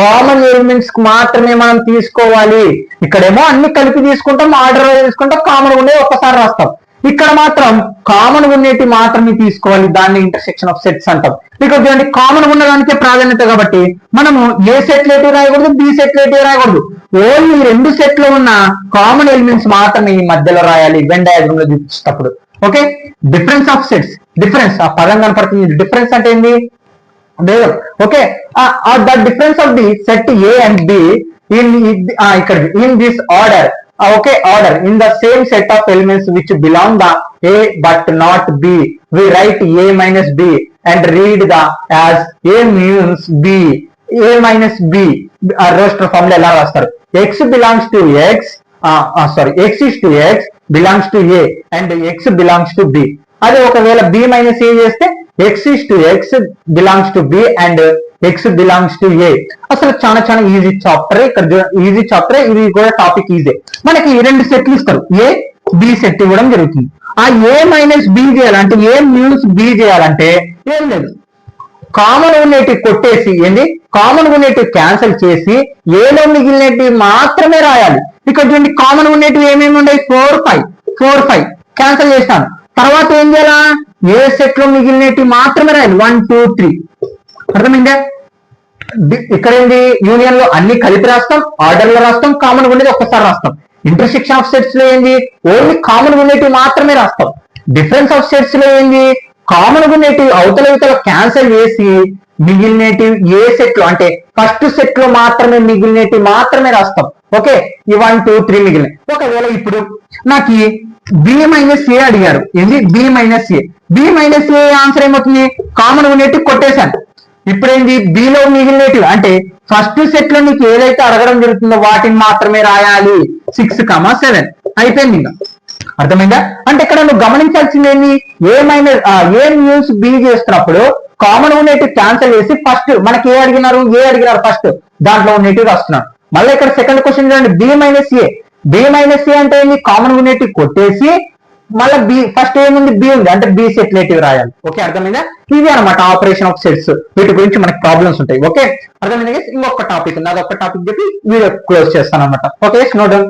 కామన్ ఎలిమెంట్స్ కు మాత్రమే మనం తీసుకోవాలి. ఇక్కడేమో అన్ని కలిపి తీసుకుంటాం, ఆర్డర్ తీసుకుంటాం, కామన్ ఉండేవి ఒక్కసారి రాస్తాం. ఇక్కడ మాత్రం కామన్ ఉండేటి మాత్రమే తీసుకోవాలి, దాన్ని ఇంటర్సెక్షన్ ఆఫ్ సెట్స్ అంటాం. ఇక్కడ చూడండి కామన్ ఉన్నదానికే ప్రాధాన్యత కాబట్టి మనము ఏ సెట్ లేటివ్ రాయకూడదు, బి సెట్ లేటివ్ రాయకూడదు. ఓన్లీ రెండు సెట్ లో ఉన్న కామన్ ఎలిమెంట్స్ మాత్రమే ఈ మధ్యలో రాయాలి వెన్ డయాగ్రామ్ లో చూపించేటప్పుడు. Okay, difference of sets. Difference ఆ పదం కనపడుతుంది. డిఫరెన్స్ అంటే ఏంది? Okay, the difference of the set A and B ఇక్కడ in this order. Okay, order in the same set of elements which belong the A but not B. We write A minus B and read the as A minus B. A minus B. Roster form lo ela rastaru. X belongs to X. X is to X belongs to A and X belongs to B. అదే ఒకవేళ B minus A చేస్తే X is to X belongs to B and X belongs to A. అసలు చాలా చాలా easy chapter. ఇక్కడ easy chapter, ఇది కూడా topic easy. మనకి రెండు సెట్లు ఇస్తారు, ఏ బి సెట్ ఇవ్వడం జరుగుతుంది. ఆ ఏ మైనస్ బి చేయాలంటే ఏ మ్యూన్స్ బి చేయాలంటే ఏం లేదు, కామన్ ఉండేటివి కొట్టేసి ఏంది కామన్ ఉండేటివి క్యాన్సిల్ చేసి ఏలో మిగిలినవి మాత్రమే రాయాలి. ఇక్కడ చూడండి కామన్ ఉండేటివి ఏమేమి ఉన్నాయి 4, 5 క్యాన్సిల్ చేస్తాను. తర్వాత ఏం చేయాలా, ఏ సెట్ లో మిగిలినవి మాత్రమే రాయాలి 1, 2, 3. అర్థమైందా? ఇక్కడ ఏంది యూనియన్ లో అన్ని కలిపి రాస్తాం, ఆర్డర్ లో రాస్తాం, కామన్ ఉండేది ఒక్కసారి రాస్తాం. ఇంటర్సెక్షన్ ఆఫ్ సెట్స్ లో ఏంది ఓన్లీ కామన్ ఉండేటివి మాత్రమే రాస్తాం. డిఫరెన్స్ ఆఫ్ సెట్స్ లో ఏంది కామన్ ఉండేటివి అవతల క్యాన్సిల్ చేసి మిగిలినటివి ఏ సెట్ లో అంటే ఫస్ట్ సెట్ లో మాత్రమే మిగిలినటివి మాత్రమే రాస్తాం. ఓకే, ఈ 1, 2, 3 మిగిలిన. ఒకవేళ ఇప్పుడు నాకు బి మైనస్ ఏ అడిగారు, ఏంది బి మైనస్ ఏ. బి మైనస్ ఏ ఆన్సర్ ఏమవుతుంది, కామన్ ఉండేటివి కొట్టేశాను. ఇప్పుడు ఏంది బిలో మిగిలినటివి అంటే ఫస్ట్ సెట్ లో నీకు ఏదైతే అడగడం జరుగుతుందో వాటిని మాత్రమే రాయాలి. 6, 7 అయిపోయింది. ఇంకా అర్థమైందా? అంటే ఇక్కడ నువ్వు గమనించాల్సింది ఏంటి, ఏ మ్యూన్స్ బి చేస్తున్నప్పుడు కామన్ ఉండేటివి క్యాన్సిల్ చేసి ఫస్ట్ మనకి ఏ అడిగినారు ఫస్ట్ దాంట్లో ఉండేటివి రాస్తున్నాడు. మళ్ళీ ఇక్కడ సెకండ్ క్వశ్చన్ చూడండి, బి మైనస్ ఏ అంటే ఏంటి, కామన్ ఉండేటివి కొట్టేసి మళ్ళీ బి ఫస్ట్ ఏముంది బి ఉంది అంటే బి సెట్ లేటివ్ రాయాలి. ఓకే, అర్థమైందా? ఇది అనమాట ఆపరేషన్ ఆఫ్ సెట్స్. వీటి గురించి మనకి ప్రాబ్లమ్స్ ఉంటాయి. ఓకే, అర్థమైందా? ఇంకొక టాపిక్ ఉంది, అదొక టాపిక్ చెప్పి వీడియో క్లోజ్ చేస్తాను అనమాట. Okay, note down.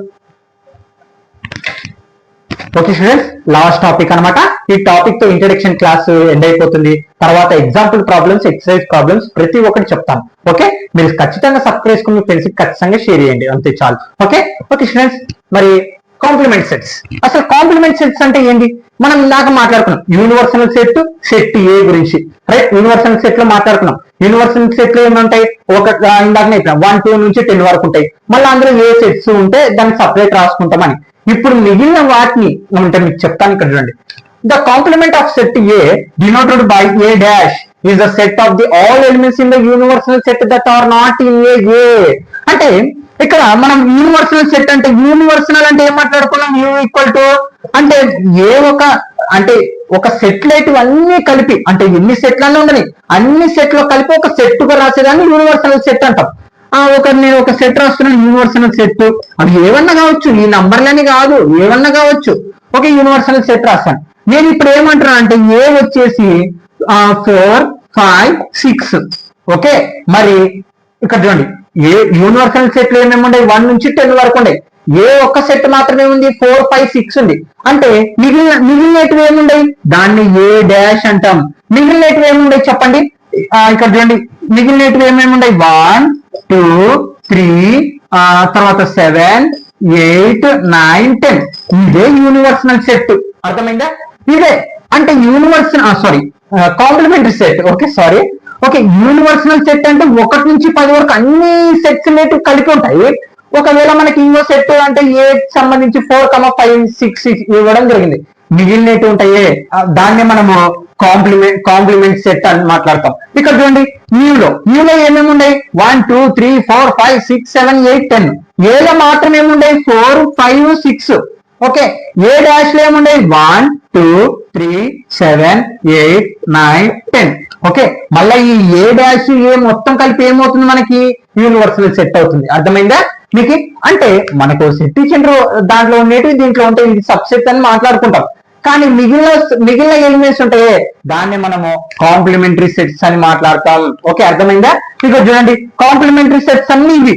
Okay students, last topic అనమాట. ఈ టాపిక్ తో ఇంట్రడక్షన్ క్లాస్ ఎండ్ అయిపోతుంది. తర్వాత ఎగ్జాంపుల్ ప్రాబ్లమ్స్, ఎక్సర్సైజ్ ప్రాబ్లమ్స్ ప్రతి ఒక్కటి చెప్తాను. ఓకే, మీరు ఖచ్చితంగా సబ్స్క్రైబ్ చేసుకుని మీ ఫ్రెండ్స్ కి ఖచ్చితంగా షేర్ చేయండి, అంతే చాలు. ఓకే స్టూడెంట్స్, మరి కాంప్లిమెంట్ సెట్స్. అసలు కాంప్లిమెంట్ సెట్స్ అంటే ఏంటి మనం ఇందాక మాట్లాడుకున్నాం. యూనివర్సల్ సెట్, సెట్ ఏ గురించి రైట్. యూనివర్సల్ సెట్ లో మాట్లాడుకున్నాం. యూనివర్సల్ సెట్ లో ఏముంటాయి, ఇందాకనే 1, 2 నుంచి 10 వరకు ఉంటాయి. మళ్ళీ అందులో ఏ సెట్స్ ఉంటే దాన్ని సపరేట్ రాసుకుంటామని. ఇప్పుడు మిగిలిన వాటిని అంటే మీకు చెప్తాను. ఇక్కడ చూడండి, the complement of set A denoted by A dash is the set of the all elements in the universal set that are not in A. అంటే ఇక్కడ మనం యూనివర్సల్ సెట్ అంటే యూనివర్సల్ అంటే ఏం మాట్లాడుకున్నాం, యూ ఈక్వల్ టు అంటే ఏ ఒక set లేటివి అన్ని కలిపి అంటే ఎన్ని సెట్లన్నీ ఉండని అన్ని సెట్ లో కలిపి ఒక సెట్ గా రాసేదాన్ని యూనివర్సల్ సెట్ అంటాం. నేను ఒక సెట్ రాస్తున్నాను యూనివర్సల్ సెట్, అది ఏమన్నా కావచ్చు, ఈ నంబర్లని కాదు ఏమన్నా కావచ్చు. ఓకే, యూనివర్సల్ సెట్ రాస్తాను. నేను ఇప్పుడు ఏమంటున్నా అంటే ఏ వచ్చేసి 4, 5, 6. ఓకే, మరి ఇక్కడ చూడండి ఏ యూనివర్సల్ సెట్ లో ఏమేమి ఉన్నాయి 1 నుంచి 10 వరకు ఉన్నాయి. ఏ ఒక్క సెట్ మాత్రమే ఉంది 4, 5, 6 ఉంది. అంటే మిగిలినటివి ఏముండయి దాన్ని ఏ డాష్ అంటాం. మిగిలినటివి ఏముండయి చెప్పండి. ఇక్కడ చూడండి మిగిలినటివి ఏమేమి ఉన్నాయి 1, 2, 3 తర్వాత 7, 8, 9, 10. ఇదే యూనివర్సల్ సెట్. అర్థమైందా? ఇదే అంటే universal complementary set. Okay, universal set అంటే 1 నుంచి 10 వరకు అన్ని సెట్స్ అనేటివి కలిపి ఉంటాయి. ఒకవేళ మనకి ఇంకో సెట్ అంటే ఏ సంబంధించి 4, 5, 6 ఇవ్వడం జరిగింది, మిగిలినట్టు ఉంటాయి దాన్ని మనము కాంప్లిమెంట్ సెట్ అని మాట్లాడతాం. ఇక్కడ చూడండి న్యూలో ఏమేమి ఉన్నాయి 1, 2, 3, 4, 5, 6, 7, 8, 10. ఏలో మాత్రం ఏముండయి 4, 5, 6. ఓకే, ఏ డాష్ లో ఏముండయి 1, 2, 3, 7, 8, 9, 10. ఓకే, మళ్ళీ ఈ ఏ డాష్ ఏ మొత్తం కలిపి ఏమవుతుంది మనకి యూనివర్సల్ సెట్ అవుతుంది. అర్థమైందా? మీకు అంటే మనకు సెట్ ఇచ్చిన దాంట్లో ఉండేటివి దీంట్లో ఉంటే ఇది సబ్సెట్ అని మాట్లాడుకుంటాం. కానీ మిగిలిన ఎలిమెంట్స్ ఉంటాయే దాన్ని మనము కాంప్లిమెంటరీ సెట్స్ అని మాట్లాడతాం. ఓకే, అర్థమైందా? ఇక చూడండి, కాంప్లిమెంటరీ సెట్స్ అన్ని ఇవి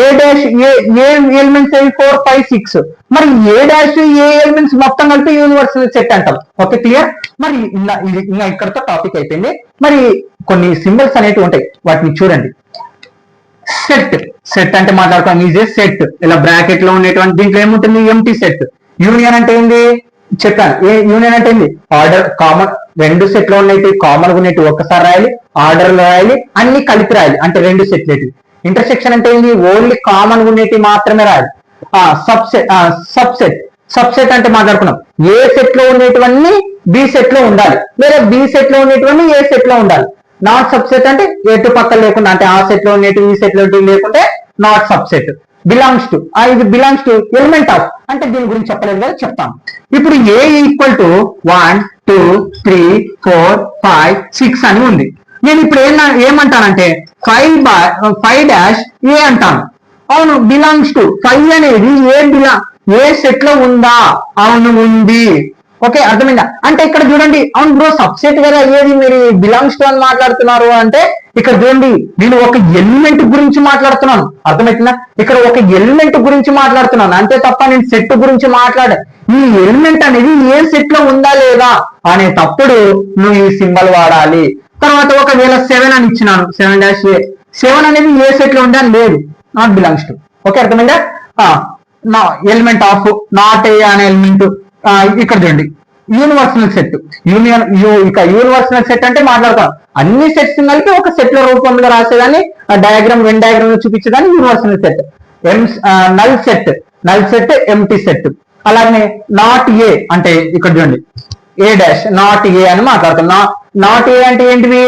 ఏ డాష్ ఏ ఎలిమెంట్స్ 4 5 6. మరి ఏ డాష్ ఏ ఎలిమెంట్స్ మొత్తం కలిపి యూనివర్సల్ సెట్ అంటాం. Okay, clear? మరి ఇంకా ఇక్కడతో టాపిక్ అయిపోయింది. మరి కొన్ని సింబల్స్ అనేవి ఉంటాయి, వాటిని చూడండి. సెట్ అంటే మాట్లాడుతాం ఈజ్ ఏ సెట్. ఇలా బ్రాకెట్ లో ఉండేటువంటి దీంట్లో ఏముంటుంది? Empty set. యూనియన్ అంటే ఏంది చెప్పాను. యూనియన్ అంటే ఏంది? ఆర్డర్ కామన్, రెండు సెట్ లో ఉన్నట్టు కామన్ ఉన్నట్టు ఒక్కసారి రాయాలి, ఆర్డర్ లో రాయాలి, అన్ని కలిపి రాయాలి అంటే రెండు సెట్లు. ఇంటర్సెక్షన్ అంటే ఏంది? ఓన్లీ కామన్ ఉన్నట్టు మాత్రమే రాయాలి. సబ్సెట్ అంటే మాట్లాడుకున్నాం ఏ సెట్ లో ఉండేటివన్నీ బి సెట్ లో ఉండాలి, లేదా బి సెట్ లో ఉండేటివన్నీ ఏ సెట్ లో ఉండాలి. నాట్ సబ్సెట్ అంటే ఎటు పక్కన లేకుండా, అంటే ఆ సెట్ లో ఉండేటివి ఈ సెట్ లో లేకుంటే నాట్ సబ్సెట్. బిలాంగ్స్ టు, ఇది బిలాంగ్స్ టు ఎలిమెంట్ ఆఫ్, అంటే దీని గురించి చెప్పలేదు కదా, చెప్తాను. ఇప్పుడు ఏ ఈక్వల్ టు 1 2 3 4 5 6 అని ఉంది. నేను ఇప్పుడు ఏమంటానంటే 5 డాష్ ఏ అంటాను. అవును, బిలాంగ్స్ టు 5 అనేది ఏ సెట్ లో ఉందా? అవును, ఉంది. ఓకే, అర్థమైందా? అంటే ఇక్కడ చూడండి, అవును బ్రో సబ్సెట్ కదా ఏది, మీరు బిలాంగ్స్ టు అని మాట్లాడుతున్నారు అంటే ఇక్కడ చూడండి, నేను ఒక ఎలిమెంట్ గురించి మాట్లాడుతున్నాను. అర్థమవుతుందా? ఇక్కడ ఒక ఎలిమెంట్ గురించి మాట్లాడుతున్నాను అంతే తప్ప నేను సెట్ గురించి ఈ ఎలిమెంట్ అనేది ఏ సెట్ లో ఉందా లేదా అనే తప్పుడు నువ్వు ఈ సింబల్ వాడాలి. తర్వాత ఒకవేళ 7 అని ఇచ్చినాను, 7 డాష్ ఏ, 7 అనేది ఏ సెట్ లో ఉందా? లేదు, నాట్ బిలాంగ్స్ టు. ఓకే, అర్థమైందా? ఎలిమెంట్ ఆఫ్ నాట్ ఏ అనే ఎలిమెంట్. ఇక్కడ చూడండి, యూనివర్సల్ సెట్. యూనివర్సల్ సెట్ అంటే మాట్లాడతాం అన్ని సెట్స్ కలిపి ఒక సెట్ లో రూపంలో రాసేదాన్ని, డయాగ్రామ్ వెన్ డయాగ్రామ్ లో చూపించేదాన్ని universal set. Null set empty set. అలాగే నాట్ ఏ అంటే ఇక్కడ చూడండి, ఏ డాష్ నాట్ ఏ అని మాట్లాడతాం. నాట్ ఏ అంటే ఏంటివి?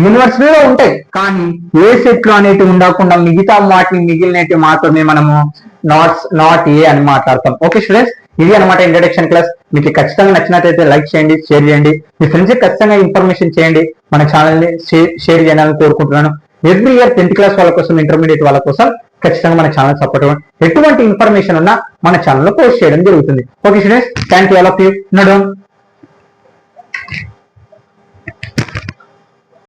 యూనివర్సిటీలో ఉంటాయి కానీ ఏ సెట్ లో అనేటివి ఉండకుండా మిగతా మిగిలినవి మాత్రమే మనము నాట్ ఏ అని మాట్లాడతాం. ఓకే స్టూడెంట్స్, ఇది అనమాట ఇంట్రడక్షన్ క్లాస్. మీకు ఖచ్చితంగా నచ్చినట్లయితే లైక్ చేయండి, షేర్ చేయండి, మీ ఫ్రెండ్స్ ఖచ్చితంగా ఇన్ఫర్మేషన్ చేయండి. మన ఛానల్ ని షేర్ చేయాలని కోరుకుంటున్నాను. ఎవ్రీ ఇయర్ 10th క్లాస్ వాళ్ళ కోసం, ఇంటర్మీడియట్ వాళ్ళ కోసం ఖచ్చితంగా మన ఛానల్ సపోర్ట్ ఇవ్వండి. ఎటువంటి ఇన్ఫర్మేషన్ ఉన్నా మన ఛానల్లో పోస్ట్ చేయడం జరుగుతుంది. Okay students, thank you all of you.